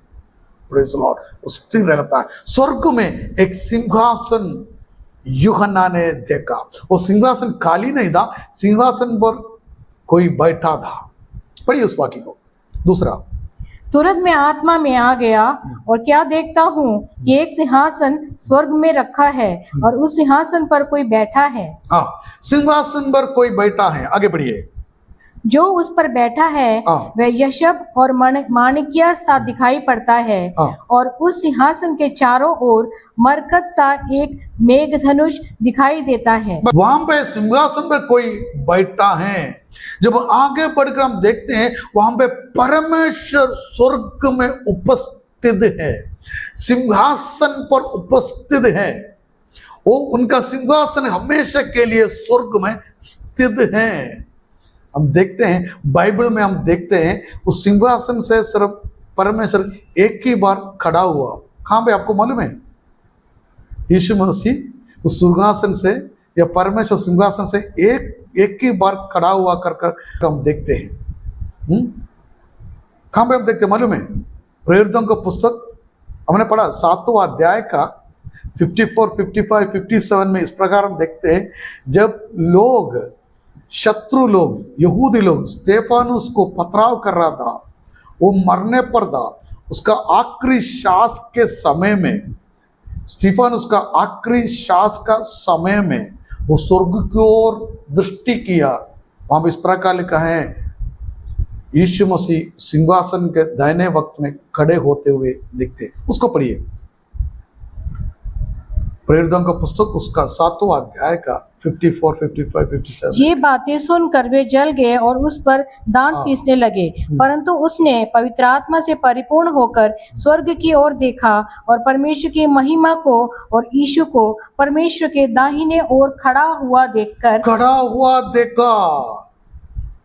प्रेज़ द लॉर्ड, स्थिर रहता है। स्वर्ग में एक सिंहासन यूहन्ना ने देखा। वो सिंहासन खाली नहीं था, सिंहासन पर कोई बैठा था। पढ़िए उस वाक्य को। दूसरा, तुरंत मैं आत्मा में आ गया और क्या देखता हूँ कि एक सिंहासन स्वर्ग में रखा है और उस सिंहासन पर कोई बैठा है। हाँ, सिंहासन पर कोई बैठा है। आगे बढ़िए। जो उस पर बैठा है वह यशब और माणिक्य सा दिखाई पड़ता है और उस सिंहासन के चारों ओर मरकत सा एक मेघधनुष दिखाई देता है। वहां पे सिंहासन पर कोई बैठा है। जब आगे बढ़कर हम देखते हैं वहां पे परमेश्वर स्वर्ग में उपस्थित है, सिंहासन पर उपस्थित है। वो उनका सिंहासन हमेशा के लिए स्वर्ग में स्थित है। हम देखते हैं बाइबल में, हम देखते हैं उस सिंहासन से सिर्फ परमेश्वर एक ही बार खड़ा हुआ। कहाँ पे आपको मालूम है? यीशु मसीह उस सिंहासन से या परमेश्वर सिंहासन से एक ही बार खड़ा हुआ कर हम देखते हैं। कहाँ पे हम देखते हैं मालूम है? प्रेरितों का पुस्तक हमने पढ़ा 7वां अध्याय का 54, 55, 57 में इस प्रकार हम देखते हैं, जब लोग, शत्रु लोग, यहूदी लोग स्तेफानुस को पथराव कर रहा था, वो मरने पर था, उसका आखिरी श्वास के समय में, स्तेफानुस का आखिरी श्वास का समय में वो स्वर्ग की ओर दृष्टि किया। वहां पर इस प्रकार लिखा है, यीशु मसीह सिंहासन के दाहिने वक्त में खड़े होते हुए दिखते। उसको पढ़िए, प्रेरितों का पुस्तक उसका 7वां अध्याय का 54, 55, 57। ये बातें सुनकर वे जल गए और उस पर दांत पीसने लगे, परंतु उसने पवित्र आत्मा से परिपूर्ण होकर स्वर्ग की ओर देखा और परमेश्वर की महिमा को और यीशु को परमेश्वर के दाहिने ओर खड़ा हुआ देखा।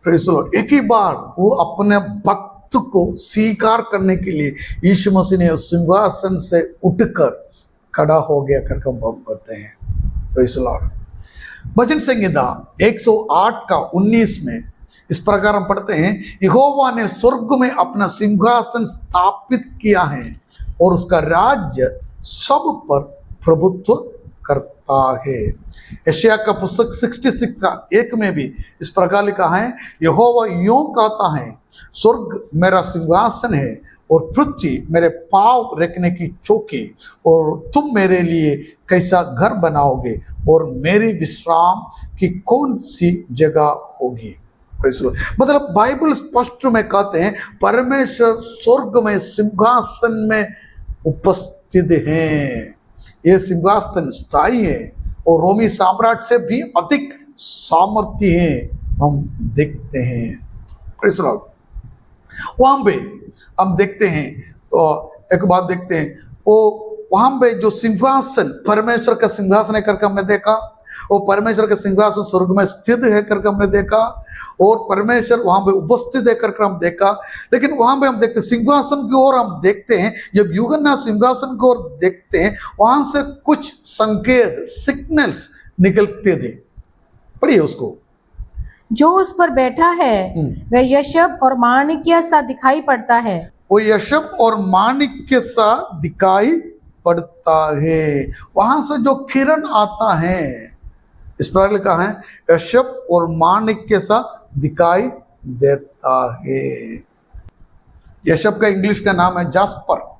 Praise the Lord. एक ही बार वो अपने भक्त को स्वीकार करने के लिए यीशु मसीह ने सिंहासन से उठकर खड़ा हो गया करके हम पढ़ते हैं। Praise the Lord. भजन संहिता 108 का 19 में इस प्रकार हम पढ़ते हैं, यहोवा ने स्वर्ग में अपना सिंहासन स्थापित किया है और उसका राज्य सब पर प्रभुत्व करता है। यशायाह का पुस्तक 66 का 1 में भी इस प्रकार लिखा है, यहोवा यूं कहता है, स्वर्ग मेरा सिंहासन है और पृथ्वी मेरे पाँव रखने की चौकी, और तुम मेरे लिए कैसा घर बनाओगे, और मेरी विश्राम की कौन सी जगह होगी। Praise the Lord। मतलब बाइबल स्पष्ट में कहते हैं परमेश्वर स्वर्ग में सिंहासन में उपस्थित हैं। ये सिंहासन स्थायी है और रोमी साम्राज्य से भी अधिक सामर्थ्य है, हम देखते हैं। Praise the Lord। वहां पे हम देखते हैं, एक बात देखते हैं, वो वहां पे जो सिंहासन परमेश्वर का सिंहासन है करके हमने देखा, वो परमेश्वर का सिंहासन स्वर्ग में स्थित है करके हमने देखा, और परमेश्वर वहां पे उपस्थित है करके हम देखा। लेकिन वहां पे हम देखते सिंहासन की ओर हम देखते हैं, जब यूहन्ना सिंहासन की ओर देखते हैं वहां से कुछ संकेत सिग्नल्स निकलते थे। पढ़िए उसको। जो उस पर बैठा है वह यशब और माणिक्य सा दिखाई पड़ता है। वो यशब और माणिक्य सा दिखाई पड़ता है। वहां से जो किरण आता है, इस प्रकार लिखा है यशब और माणिक्य सा दिखाई देता है। यशब का इंग्लिश का नाम है जास्पर।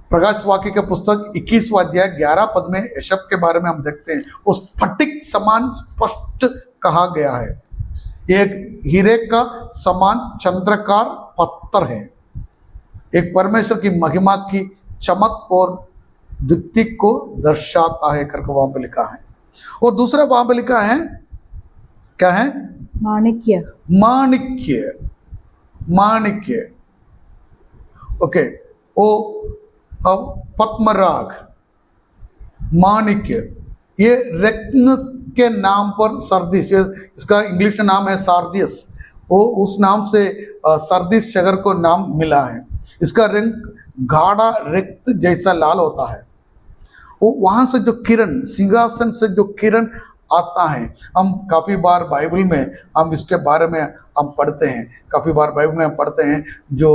प्रकाश वाक्य के पुस्तक 21वां अध्याय 11 पद में यशब के बारे में हम देखते हैं, उस स्फटिक समान स्पष्ट कहा गया है। एक हीरे का समान चंद्रकार पत्थर है, एक परमेश्वर की महिमा की चमक और दीप्ति को दर्शाता है करके वहां पे लिखा है। और दूसरा वहां पे लिखा है, क्या है? माणिक्य। माणिक्य, माणिक्य। ओके, वो पद्मराग, माणिक्य, ये रेक्टनस के नाम पर सरदिस, इसका इंग्लिश नाम है सार्दियस, वो उस नाम से सरदिस शहर को नाम मिला है। इसका रंग गाढ़ा रक्त जैसा लाल होता है। वो वहां से जो किरण, सिंहासन से जो किरण आता है, हम काफ़ी बार बाइबल में हम इसके बारे में हम पढ़ते हैं, काफ़ी बार बाइबल में हम पढ़ते हैं, जो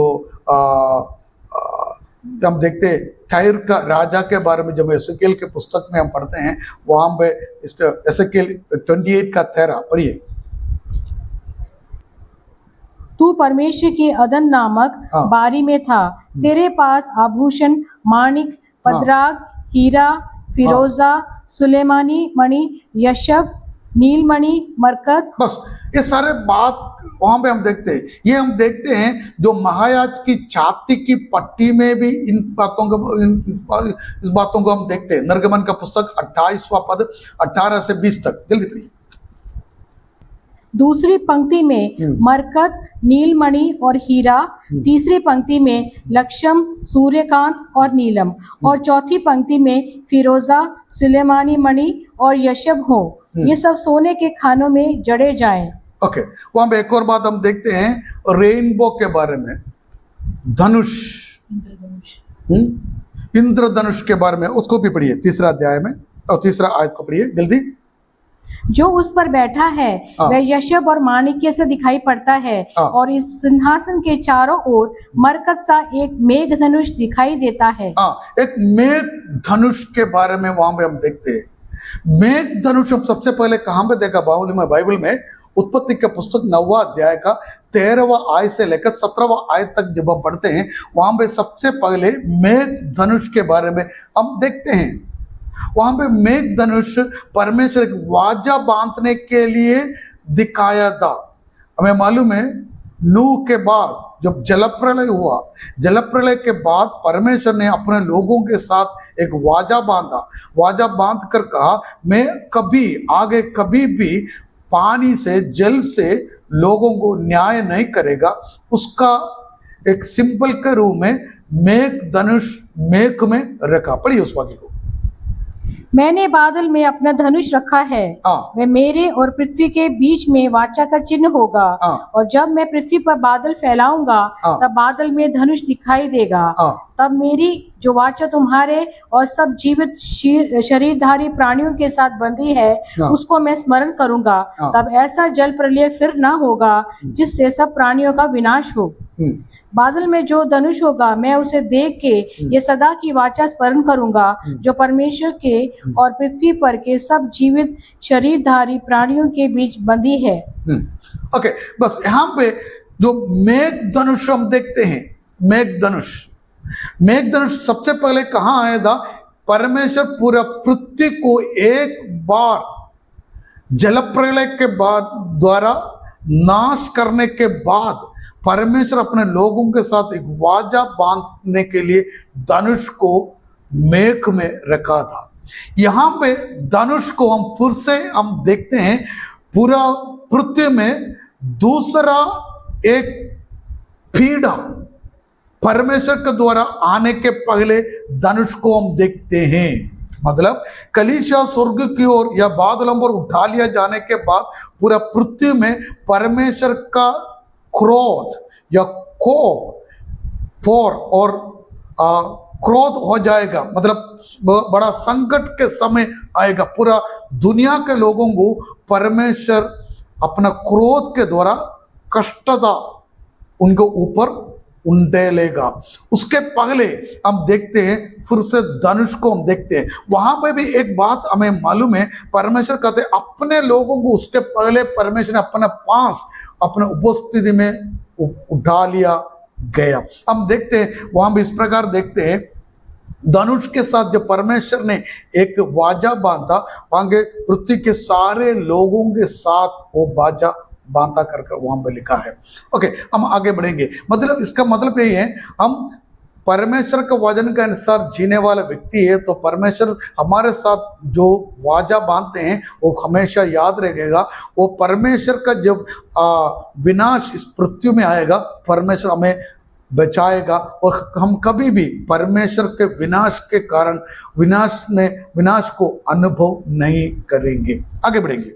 हम देखते हैं टायर का राजा के बारे में, जब एसेकिएल के पुस्तक में हम पढ़ते हैं, वहां पे इसका एसेकिएल 28 का 13 पढ़िए। तू परमेश्वर के अदन नामक बारी में था, तेरे पास आभूषण माणिक, पद्राग, हीरा, फिरोजा, सुलेमानी मणि, यशब, नीलमणि, मरकत। बस ये सारे बात वहां पे हम देखते हैं। ये हम देखते हैं जो महायाज की छाती की पट्टी में भी इन बातों को, इस बातों को हम देखते हैं। निर्गमन का पुस्तक 28वां पद 18 से 20 तक, जल्दी पढ़िए। दूसरी पंक्ति में मरकत, नीलमणि और हीरा, तीसरी पंक्ति में लक्षम, सूर्यकांत और नीलम, और चौथी पंक्ति में फिरोजा, सुलेमानी मणि और यशब हो। ये सब सोने के खानों में जड़े जाएं। ओके, वहां पे एक और बात हम देखते हैं रेनबो के बारे में, धनुष, इंद्रधनुष के बारे में, उसको भी पढ़िए 3रा अध्याय में, और 3रा आयत को पढ़िए जल्दी। जो उस पर बैठा है वह यशब और माणिक्य से दिखाई पड़ता है, और इस सिंहासन के चारों ओर मरकत सा एक मेघ धनुष दिखाई देता है। एक मेघ धनुष के बारे में वहां पे हम देखते हैं। मेघ धनुष हम सबसे पहले कहां पे देखा बाइबल में? उत्पत्ति के पुस्तक 9वां अध्याय का 13वां आयत से लेकर 17वां आयत तक जब हम पढ़ते हैं, वहां पे सबसे पहले मेघ धनुष के बारे में हम देखते हैं। वहां पे मेघ धनुष परमेश्वर की वाजा बांधने के लिए दिखाया था। हमें मालूम है नूह के बाद जब जलप्रलय हुआ, जलप्रलय के बाद परमेश्वर ने अपने लोगों के साथ एक वाजा बांधा। वाजा बांध कर कहा, मैं कभी आगे कभी भी पानी से, जल से लोगों को न्याय नहीं करेगा। उसका एक सिंपल के रूप में मेघ धनुष मेघ में रखा। पढ़िए उस वाक्य को। मैंने बादल में अपना धनुष रखा है, वह मेरे और पृथ्वी के बीच में वाचा का चिन्ह होगा, और जब मैं पृथ्वी पर बादल फैलाऊंगा तब बादल में धनुष दिखाई देगा। तब मेरी जो वाचा तुम्हारे और सब जीवित शरीरधारी प्राणियों के साथ बंधी है, उसको मैं स्मरण करूंगा। तब ऐसा जल प्रलय फिर ना होगा जिससे सब प्राणियों का विनाश हो। बादल में जो धनुष होगा मैं उसे देख के ये सदा की वाचा स्मरण करूंगा, जो परमेश्वर के और पृथ्वी पर के सब जीवित शरीरधारी प्राणियों के बीच बंधी है। ओके, बस यहाँ पे जो मेघ धनुष हम देखते हैं, मेघधनुष। मेघधनुष सबसे पहले कहाँ आया था? परमेश्वर पूरा पृथ्वी को एक बार जलप्रलय के बाद द्वारा नाश करने के बाद परमेश्वर अपने लोगों के साथ एक वाचा बांधने के लिए धनुष को मेघ में रखा था। यहां पे धनुष को हम फिर से हम देखते हैं, पूरा पृथ्वी में दूसरा एक पीड़ा परमेश्वर के द्वारा आने के पहले धनुष को हम देखते हैं। मतलब कलीसिया स्वर्ग की ओर या बादलों पर उठा लिया जाने के बाद पूरा पृथ्वी में परमेश्वर का क्रोध या कोप फॉर और क्रोध हो जाएगा। मतलब बड़ा संकट के समय आएगा। पूरा दुनिया के लोगों को परमेश्वर अपना क्रोध के द्वारा कष्टता उनके ऊपर उंडेलेगा। उसके पहले हम देखते हैं, फिर से धनुष को हम देखते हैं। वहां पे भी एक बात हमें मालूम है, परमेश्वर कहते हैं अपने लोगों को उसके पहले परमेश्वर ने अपने पास अपने उपस्थिति में उठा लिया गया। हम देखते हैं वहां भी इस प्रकार देखते हैं, धनुष के साथ जब परमेश्वर ने एक वाजा बांधा, वहां के पृथ्वी के सारे लोगों के साथ वो वाजा बांधा करके वहां पे लिखा है। ओके, हम आगे बढ़ेंगे। मतलब इसका मतलब यही है, हम परमेश्वर के वचन के अनुसार जीने वाला व्यक्ति है तो परमेश्वर हमारे साथ जो वाजा बांधते हैं वो हमेशा याद रहेगा। वो परमेश्वर का जब विनाश इस पृथ्वी में आएगा, परमेश्वर हमें बचाएगा और हम कभी भी परमेश्वर के विनाश के कारण विनाश को अनुभव नहीं करेंगे। आगे बढ़ेंगे।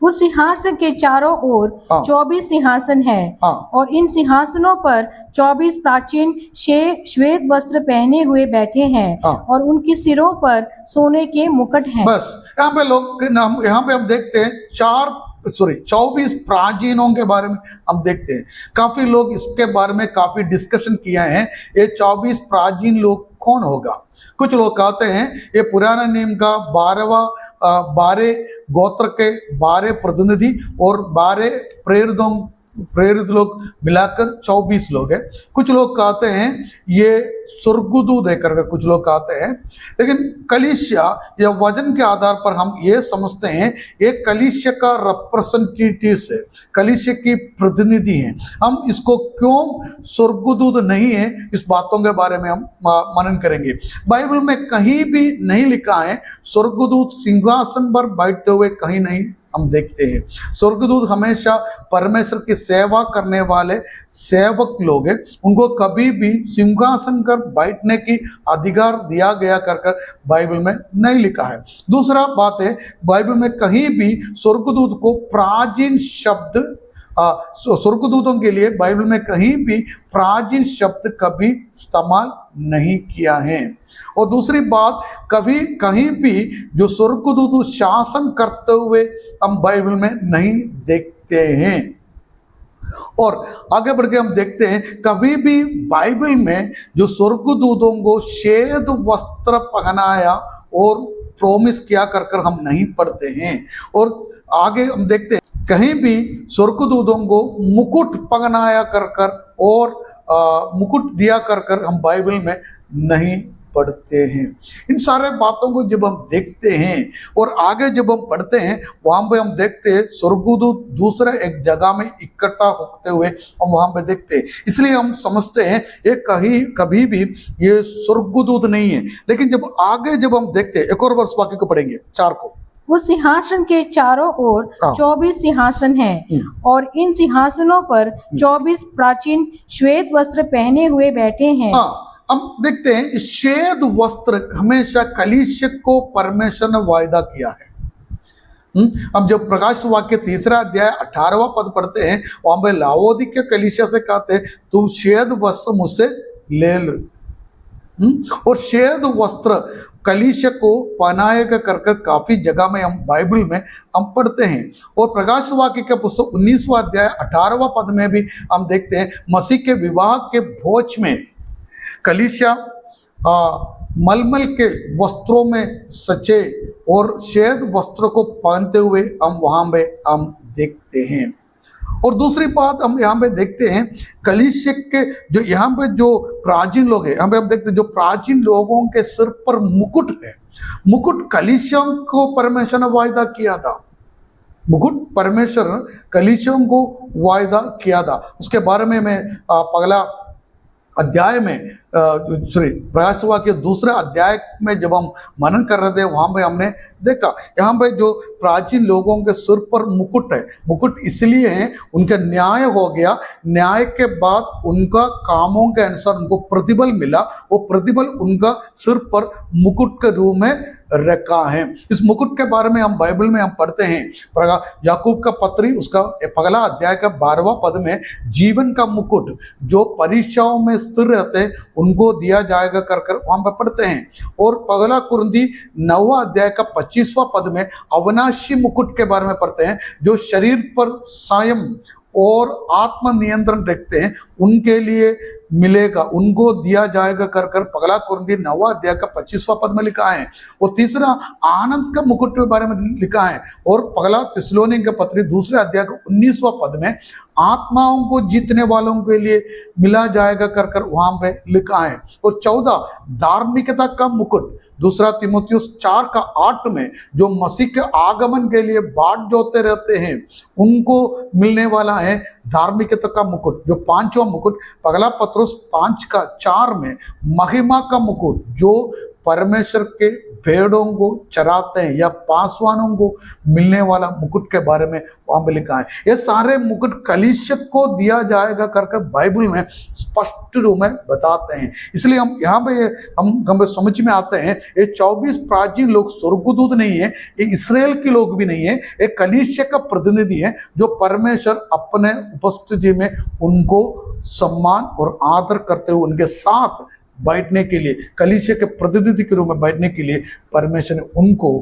उस सिंहासन के चारों ओर हाँ। 24 सिंहासन है हाँ। और इन सिंहासनों पर 24 प्राचीन श्वेत वस्त्र पहने हुए बैठे हैं हाँ। और उनके सिरों पर सोने के मुकुट हैं। बस यहाँ पे हम देखते हैं 24 प्राचीनों के बारे में हम देखते हैं। काफी लोग इसके बारे में काफी डिस्कशन किया है, ये 24 प्राचीन लोग कौन होगा। कुछ लोग कहते हैं ये पुराना नियम का 12 गोत्र के 12 प्रतिनिधि और 12 प्रेरित लोग मिलाकर 24 लोग हैं। कुछ लोग कहते हैं ये स्वर्गदूत है करके कुछ लोग कहते हैं, लेकिन कलीसिया या वचन के आधार पर हम ये समझते हैं ये कलीसिया का रिप्रेजेंटेटिव है, कलीसिया की प्रतिनिधि हैं। हम इसको क्यों स्वर्गदूत नहीं है, इस बातों के बारे में हम मनन करेंगे। बाइबल में कहीं भी नहीं लिखा है स्वर्गदूत सिंहासन पर बैठे हुए, कहीं नहीं हम देखते हैं। स्वर्गदूत हमेशा परमेश्वर की सेवा करने वाले सेवक लोग हैं, उनको कभी भी सिंहासन पर बैठने की अधिकार दिया गया कर बाइबल में नहीं लिखा है। दूसरा बात है, बाइबल में कहीं भी स्वर्गदूत को प्राचीन शब्द स्वर्गदूतों के लिए बाइबल में कहीं भी प्राचीन शब्द कभी इस्तेमाल नहीं किया है। और दूसरी बात, कभी कहीं भी जो स्वर्गदूत शासन करते हुए हम बाइबल में नहीं देखते हैं। और आगे बढ़ के हम देखते हैं कभी भी बाइबल में जो स्वर्गदूतों को श्वेत वस्त्र पहनाया और प्रॉमिस किया कर हम नहीं पढ़ते हैं। और आगे हम देखते हैं कहीं भी स्वर्गदूतों को मुकुट पहनाया कर और मुकुट दिया कर हम बाइबल में नहीं पढ़ते हैं। इन सारे बातों को जब हम देखते हैं और आगे जब हम पढ़ते हैं वहां पे हम देखते हैं स्वर्गदूत दूसरे एक जगह में इकट्ठा होते हुए हम वहां पे देखते हैं। इसलिए हम समझते हैं ये कभी भी ये स्वर्गदूत नहीं है। लेकिन जब हम देखते हैं, एक और वर्ष वाक्य को पढ़ेंगे 4 को। उस सिंहासन के चारों ओर 24 सिंहासन हैं और इन सिंहासनों पर 24 प्राचीन श्वेत वस्त्र पहने हुए बैठे हैं। हम देखते हैं श्वेत वस्त्र हमेशा कलीसिया को परमेश्वर ने वायदा किया है। हम जब प्रकाश वाक्य 3 अध्याय 18वां पद पढ़ते हैं वहां पे लाओदिक्य कलीसिया से कहते हैं तू श्वेत वस्त्र मुझसे ले लो। और श्वेत वस्त्र कलीसिया को पहनाएगा कर काफी जगह में हम बाइबल में हम पढ़ते हैं। और प्रकाश वाक्य के पुस्तक 19वां अध्याय 18वां पद में भी हम देखते हैं मसीह के विवाह के भोज में कलीसिया मलमल के वस्त्रों में सचे और श्वेत वस्त्र को पहनते हुए हम वहां पे हम देखते हैं। और दूसरी बात हम यहाँ पे देखते हैं कलीसिया के जो यहाँ पे जो प्राचीन लोग हैं, यहाँ पे हम देखते हैं जो प्राचीन लोगों के सिर पर मुकुट है, मुकुट कलीसिया को परमेश्वर ने वायदा किया था, मुकुट परमेश्वर कलीसियों को वायदा किया था। उसके बारे में मैं पगला अध्याय में प्रकाशित वाक्य दूसरे अध्याय में जब हम मनन कर रहे थे वहां पे हमने देखा यहाँ पे जो प्राचीन लोगों के सिर पर मुकुट है, मुकुट इसलिए है उनका न्याय हो गया, न्याय के बाद उनका कामों के अनुसार उनको प्रतिफल मिला, वो प्रतिफल उनका सिर पर मुकुट के रूप में रखा है। इस मुकुट के बारे में हम बाइबल में हम पढ़ते हैं, याकूब का पत्री उसका पगला अध्याय का 12वां पद में जीवन का मुकुट जो परीक्षाओं में स्थिर रहते हैं उनको दिया जाएगा कर वहां पर पढ़ते हैं। और पगला कुरिन्थी 9वां अध्याय का 25वां पद में अविनाशी मुकुट के बारे में पढ़ते हैं जो शरीर पर संयम और आत्म नियंत्रण रखते हैं उनके लिए मिलेगा, उनको दिया जाएगा कर पगला कुरिन्थी 9वां अध्याय का 25वां पद में लिखा है। और तीसरा आनंद का मुकुट के बारे में लिखा है। और पगला थिस्सलुनीके के पत्री दूसरे अध्याय का 19वां पद में आत्माओं को जीतने वालों के लिए मिला जाएगा कर वहां पे लिखा है। और 14 धार्मिकता का मुकुट दूसरा तीमुथियुस 4 का 8 में जो मसीह के आगमन के लिए बाट जोते रहते हैं उनको मिलने वाला है धार्मिकता का मुकुट। जो 5वां मुकुट पगला पत्रुस 5 का 4 में महिमा का मुकुट जो परमेश्वर के भेड़ों को चराते हैं या पासवानों को मिलने वाला मुकुट के बारे में वहां पे लिखा है। ये सारे मुकुट कलीसिया को दिया जाएगा कर बाइबल में स्पष्ट रूप में बताते हैं। इसलिए हम यहाँ पे हम समझ में आते हैं ये 24 प्राचीन लोग स्वर्गदूत नहीं है, ये इस्राएल के लोग भी नहीं है, ये कलीसिया का प्रतिनिधि है जो परमेश्वर अपने उपस्थिति में उनको सम्मान और आदर करते हुए उनके साथ बैठने के लिए कलीसिया के प्रतिनिधि के रूप में बैठने के लिए परमेश्वर ने उनको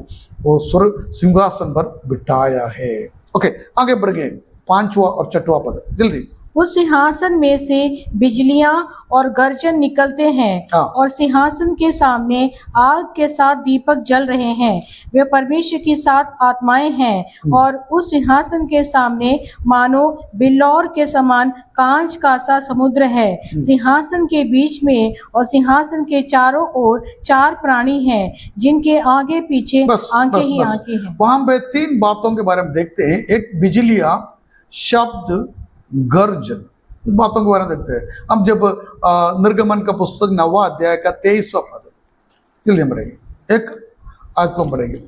वो स्वर्ग सिंहासन पर बिठाया है। ओके, आगे बढ़ गए 5वां और 6वां पद जल्दी। उस सिंहासन में से बिजलियां और गर्जन निकलते हैं हाँ। और सिंहासन के सामने आग के साथ दीपक जल रहे हैं, वे परमेश्वर की 7 आत्माएं हैं। और उस सिंहासन के सामने मानो बिल्लौर के समान कांच का सा समुद्र है। सिंहासन के बीच में और सिंहासन के चारों ओर 4 प्राणी हैं जिनके आगे पीछे आंखें ही आंखें हैं। वहां पे 3 बातों के बारे में देखते हैं, एक बिजलियां, शब्द, गर्जन, बातों के बारे में देखते हैं। हम जब निर्गमन का पुस्तक 9वां अध्याय का 23वां पद जल्दी हम पढ़ेंगे, एक आज को हम पढ़ेंगे।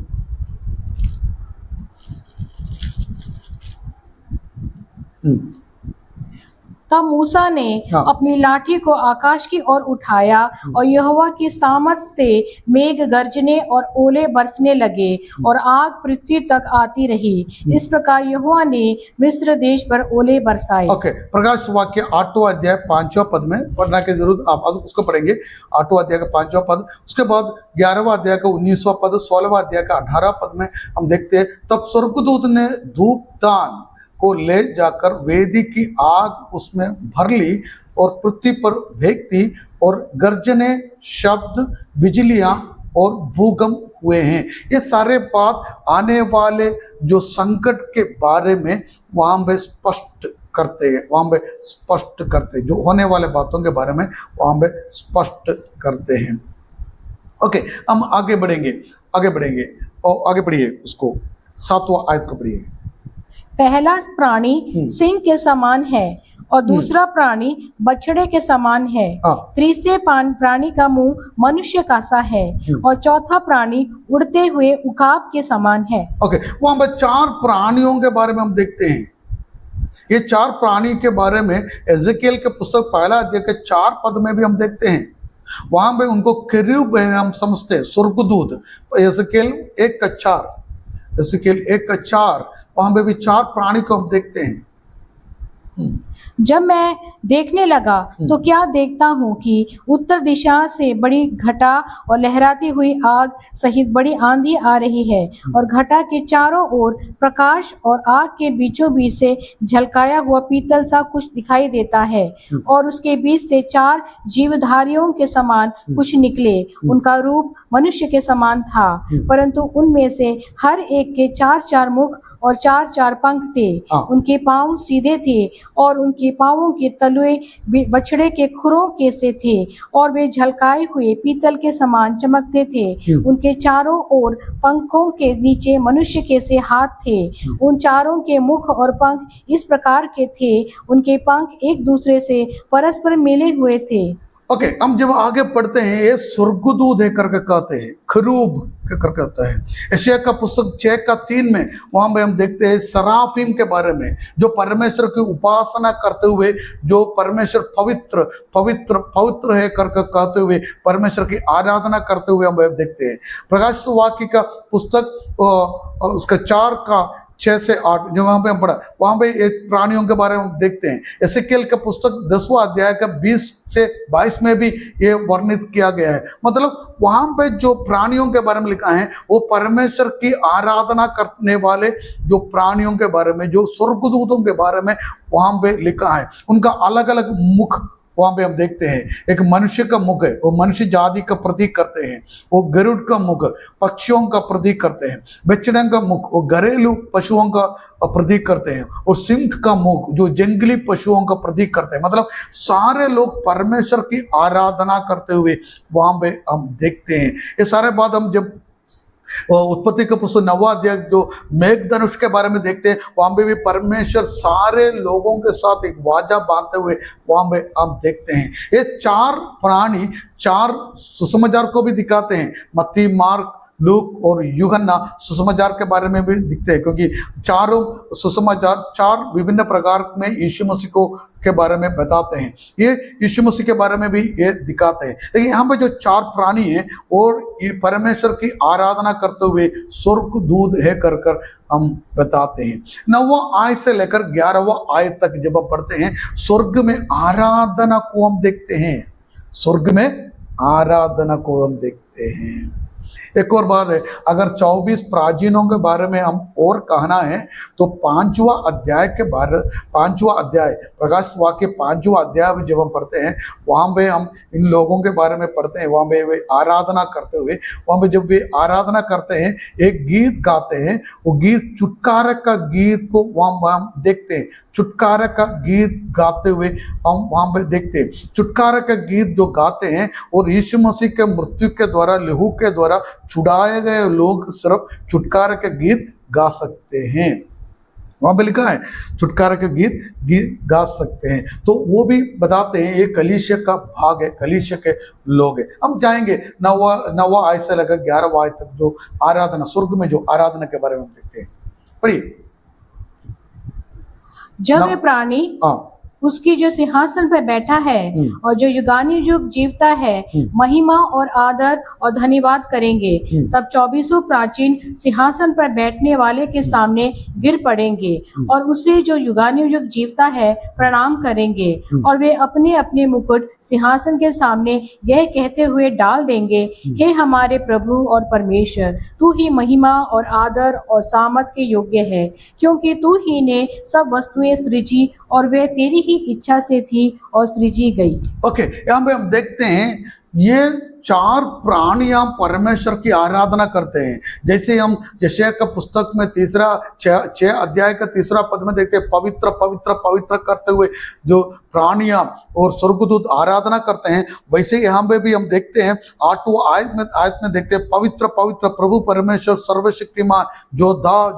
तब मूसा ने हाँ। अपनी लाठी को आकाश की ओर उठाया और यहोवा की सामर्थ से मेघ गरजने और ओले बरसने लगे और आग पृथ्वी तक आती रही। इस प्रकार यहोवा ने मिस्र देश पर ओले बरसाए। ओके, प्रकाश वाक्य 8वां अध्याय 5वां पद में पढ़ना की जरूरत, आप उसको पढ़ेंगे 8वां अध्याय का 5वां पद। उसके बाद 11वां अध्याय का 19वां पद, 16वां अध्याय का 18वां पद में हम देखते हैं तब स्वर्गदूत ने धूपदान को ले जाकर वेदी की आग उसमें भर ली और पृथ्वी पर फेंकती और गर्जने, शब्द, बिजलियां और भूकंप हुए हैं। ये सारे बात आने वाले जो संकट के बारे में वहां पे स्पष्ट करते हैं, वहां पे स्पष्ट करते हैं, जो होने वाले बातों के बारे में वहां पे स्पष्ट करते हैं। ओके, हम आगे बढ़ेंगे और आगे पढ़िए उसको 7वां आयत को पढ़िए। पहला प्राणी सिंह के समान है और दूसरा प्राणी बछड़े के समान है। हाँ। तीसरे प्राणी का मुंह मनुष्य का सा है और चौथा प्राणी उड़ते हुए उकाब के समान है। ओके, वहां पर 4 प्राणियों के बारे में हम देखते हैं। ये 4 प्राणी के बारे में एजेकियल के पुस्तक 1 अध्याय के 4 पद में भी हम देखते हैं। वहां पे उनको केरूब हम समझते हैं, स्वर्गदूत। एजेकियल 1 का 4 वहां पे भी 4 प्राणी को हम देखते हैं। जब मैं देखने लगा तो क्या देखता हूँ कि उत्तर दिशा से बड़ी घटा और लहराती हुई आग सहित बड़ी आंधी आ रही है और घटा के चारों ओर प्रकाश और आग के बीचों बीच से झलकाया हुआ पीतल सा कुछ दिखाई देता है और उसके बीच से 4 जीवधारियों के समान कुछ निकले। उनका रूप मनुष्य के समान था, परंतु उनमें से हर एक के 4-4 मुख और 4-4 पंख थे। हाँ। उनके पांव सीधे थे और उनके पांवों के तलुए बछड़े के खुरों के से थे और वे झलकाए हुए पीतल के समान चमकते थे। उनके चारों ओर पंखों के नीचे मनुष्य के से हाथ थे। उन चारों के मुख और पंख इस प्रकार के थे, उनके पंख एक दूसरे से परस्पर मिले हुए थे। ओके, हम जब आगे पढ़ते हैं ये स्वर्गदूत है करके कहते हैं, खरूब कर कहते हैं। यशायाह का पुस्तक 6:3 में वहां पे हम देखते हैं सराफीम के बारे में, जो परमेश्वर की उपासना करते हुए, जो परमेश्वर पवित्र पवित्र पवित्र है करके कहते हुए परमेश्वर की आराधना करते हुए हम देखते हैं। प्रकाशित वाक्य का पुस्तक उसका 4:6 से 8 जो वहां पे हम पढ़ा, वहां पे एक प्राणियों के बारे में हम देखते हैं। एसेकिएल का पुस्तक 10वां अध्याय का 20 से 22 में भी ये वर्णित किया गया है। मतलब वहां पे जो प्राणियों के बारे में लिखा है वो परमेश्वर की आराधना करने वाले जो प्राणियों के बारे में, जो स्वर्गदूतों के बारे में वहां पे लिखा है। उनका अलग अलग मुख वहां पे हम देखते हैं। एक मनुष्य का मुख है, वो मनुष्य जाति का प्रतीक करते हैं। वो गरुड़ का मुख पक्षियों का प्रतीक करते हैं। बछड़े का मुख वो घरेलू पशुओं का प्रतीक करते हैं। और सिंह का मुख जो जंगली पशुओं का प्रतीक करते हैं। मतलब सारे लोग परमेश्वर की आराधना करते हुए वहां पे हम देखते हैं। ये सारे बात हम जब उत्पत्ति का पुस्तक 9वां अध्याय जो मेघधनुष के बारे में देखते हैं, वहां पे भी परमेश्वर सारे लोगों के साथ एक वाचा बांधते हुए वहां पे हम देखते हैं। ये 4 प्राणी 4 सुसमाचार को भी दिखाते हैं। मत्ती, मार्क, लूक और यूहन्ना सुसमाचार के बारे में भी दिखते हैं, क्योंकि चारों सुसमाचार 4 विभिन्न प्रकार में यीशु मसीह को के बारे में बताते हैं। ये यीशु मसीह के बारे में भी ये दिखाते हैं। लेकिन यहाँ पे जो 4 प्राणी हैं और ये परमेश्वर की आराधना करते हुए स्वर्गदूत है कर हम बताते हैं। 9वां आयत से लेकर 11वां आयत तक जब हम पढ़ते हैं, स्वर्ग में आराधना को हम देखते हैं। स्वर्ग में आराधना को हम देखते हैं। एक और बात है, अगर 24 प्राचीनों के बारे में हम और कहना है तो 5वां अध्याय के बारे 5वां अध्याय प्रकाश वाक्य 5वां अध्याय में जब हम पढ़ते हैं, वहां पे हम इन लोगों के बारे में पढ़ते हैं। वहां पे वे आराधना करते हुए, वहां पे जब वे आराधना करते हैं एक गीत गाते हैं। वो गीत छुटकारे का गीत को वहां हम देखते हैं। छुटकारे का गीत गाते हुए हम वहां पे देखते हैं। छुटकारे का गीत जो गाते हैं और यीशु मसीह के मृत्यु के द्वारा, लहू के द्वारा छुड़ाए गए लोग सिर्फ छुटकारे के गीत गा सकते हैं। वहां पे लिखा है छुटकारे के गीत गा सकते हैं। तो वो भी बताते हैं ये कलीसिया का भाग है, कलीसिया के लोग हैं। हम जाएंगे 9वां आयत से लेकर 11वां आयत तक जो आराधना, स्वर्ग में जो आराधना के बारे में हम देखते हैं। पढ़िए। जब वे प्राणी हाँ, उसकी जो सिंहासन पर बैठा है और जो युगानुयुग जीवता है महिमा और आदर और धन्यवाद करेंगे, तब 24 प्राचीन सिंहासन पर बैठने वाले के सामने गिर पड़ेंगे और उसे जो युगानुयुग जीवता है प्रणाम करेंगे। और वे अपने अपने मुकुट सिंहासन के सामने यह कहते हुए डाल देंगे, हे हमारे प्रभु और परमेश्वर, तू ही महिमा और आदर और सामर्थ के योग्य है, क्योंकि तू ही ने सब वस्तुएं सृजी और वे तेरी ही इच्छा से थी और सृजी गई। ओके, यहाँ पे हम देखते हैं ये 4 प्राणियां परमेश्वर की आराधना करते हैं। जैसे हम यशायाह का पुस्तक में 6 अध्याय का 3 पद में देखते हैं, पवित्र पवित्र पवित्र करते हुए जो प्राणियां और स्वर्गदूत आराधना करते हैं, वैसे यहाँ पे भी हम देखते हैं 8वां आयत में देखते हैं, पवित्र पवित्र प्रभु परमेश्वर सर्वशक्तिमान, जो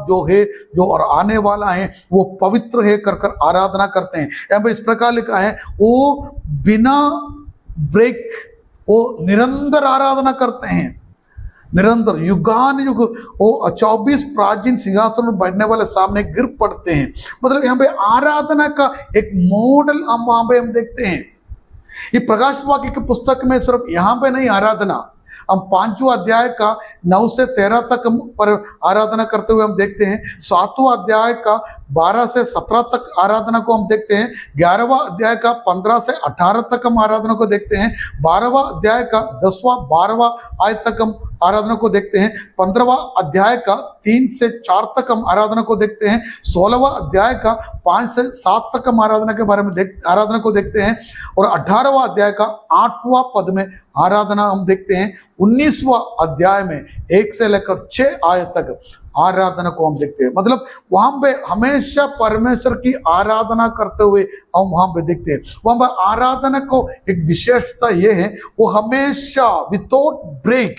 जो है, जो और आने वाला है, वो पवित्र है कर आराधना करते हैं। यहाँ पे इस प्रकार लिखा है, वो बिना ब्रेक वो निरंतर आराधना करते हैं, निरंतर युगान युग। वो 24 प्राचीन सिंहासन पर बैठने वाले सामने गिर पड़ते हैं। मतलब यहाँ पे आराधना का एक मॉडल हम वहां पे हम देखते हैं। ये प्रकाश वाक्य की पुस्तक में सिर्फ यहाँ पे नहीं आराधना, हम 5वां अध्याय का 9 से 13 तक हम पर आराधना करते हुए हम देखते हैं। 7वां अध्याय का 12 से 17 तक आराधना को हम देखते हैं, 11वां अध्याय का 15 से 18 तक हम आराधना को देखते हैं, 12वां अध्याय का 10वां 12वां आयत तक हम आराधना को देखते हैं, 15वां अध्याय का 3 से 4 तक हम आराधना को देखते हैं, 16वां अध्याय का 5 से 7 तक हम आराधना के बारे में आराधना को देखते हैं, और 18वां अध्याय का 8वां पद में आराधना हम देखते हैं, 19वां अध्याय में 1 से लेकर 6 आयत तक आराधना को हम देखते हैं। मतलब वहां पे हमेशा परमेश्वर की आराधना करते हुए हम वहां पे देखते हैं। वहां पर आराधना को एक विशेषता यह है, वो हमेशा विदाउट ब्रेक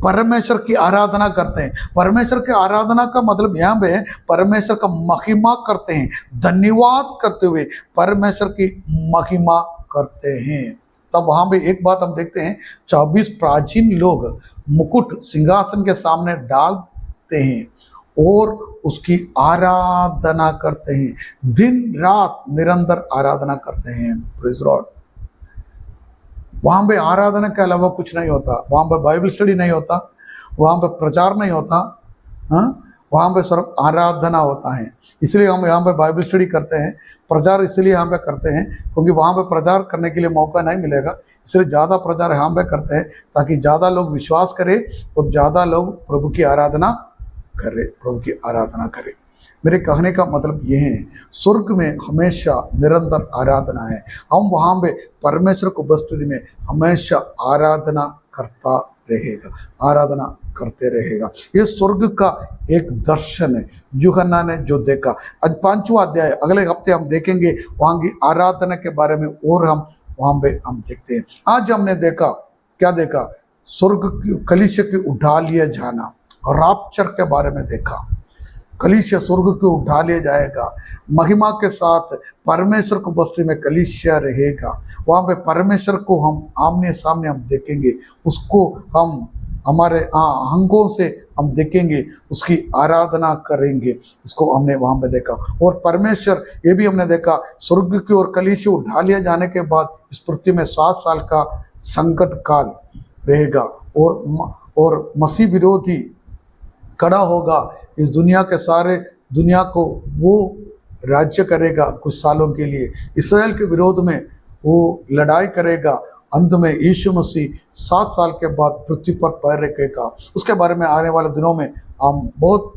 परमेश्वर की आराधना करते हैं। परमेश्वर की आराधना का मतलब यहाँ पे है परमेश्वर का महिमा करते हैं, धन्यवाद करते हुए परमेश्वर की महिमा करते हैं। तब वहां पे एक बात हम देखते हैं, 24 प्राचीन लोग मुकुट सिंहासन के सामने डालते हैं और उसकी आराधना करते हैं, दिन रात निरंतर आराधना करते हैं। Praise Lord. वहां पे आराधना के अलावा कुछ नहीं होता, वहां पे बाइबल स्टडी नहीं होता, वहां पे प्रचार नहीं होता, वहां पे सिर्फ आराधना होता है। इसलिए हम यहाँ पे बाइबल स्टडी करते हैं, प्रचार इसलिए यहाँ पे करते हैं क्योंकि वहां पे प्रचार करने के लिए मौका नहीं मिलेगा, इसलिए ज़्यादा प्रचार यहाँ पे करते हैं ताकि ज़्यादा लोग विश्वास करें और ज़्यादा लोग प्रभु की आराधना करें। मेरे कहने का मतलब यह है, स्वर्ग में हमेशा निरंतर आराधना है। हम वहाँ पे परमेश्वर को उपस्थिति में हमेशा आराधना करते रहेगा। ये स्वर्ग का एक दर्शन है, यूहन्ना ने जो देखा। आज 5वां अध्याय अगले हफ्ते हम देखेंगे, वहाँ की आराधना के बारे में और हम वहाँ पे हम देखते हैं। आज हमने देखा, क्या देखा? स्वर्ग की कलीसिया की उठा लिया जाना, राप्चर के बारे में देखा। कलीसिया स्वर्ग को उठा लिया जाएगा, महिमा के साथ परमेश्वर को बस्ती में कलीसिया रहेगा। वहाँ पे परमेश्वर को हम आमने सामने हम देखेंगे, उसको हम हमारे अंगों से हम देखेंगे, उसकी आराधना करेंगे। इसको हमने वहाँ पे देखा। और परमेश्वर ये भी हमने देखा, स्वर्ग की ओर कलीसिया उठा लिया जाने के बाद इस पृथ्वी में 7 साल का संकट काल रहेगा और मसीह विरोधी खड़ा होगा। इस दुनिया के सारे दुनिया को वो राज्य करेगा कुछ सालों के लिए, इसराइल के विरोध में वो लड़ाई करेगा। अंत में यीशु मसीह 7 साल के बाद पृथ्वी पर पैर रखेगा। उसके बारे में आने वाले दिनों में हम बहुत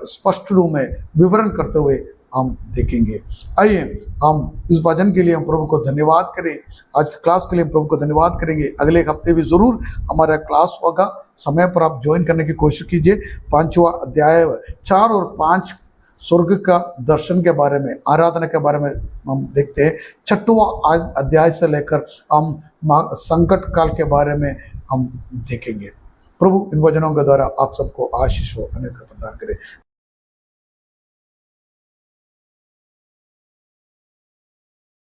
स्पष्ट रूप में विवरण करते हुए हम देखेंगे। आइए हम इस वचन के लिए हम प्रभु को धन्यवाद करें। आज की क्लास के लिए हम प्रभु को धन्यवाद करेंगे। अगले हफ्ते भी ज़रूर हमारा क्लास होगा, समय पर आप ज्वाइन करने की कोशिश कीजिए। 5वां अध्याय 4 और 5 स्वर्ग का दर्शन के बारे में, आराधना के बारे में हम देखते हैं। 6वां अध्याय से लेकर हम संकट काल के बारे में हम देखेंगे। प्रभु इन वचनों के द्वारा आप सबको आशीष हो, अनेक प्रदान करे।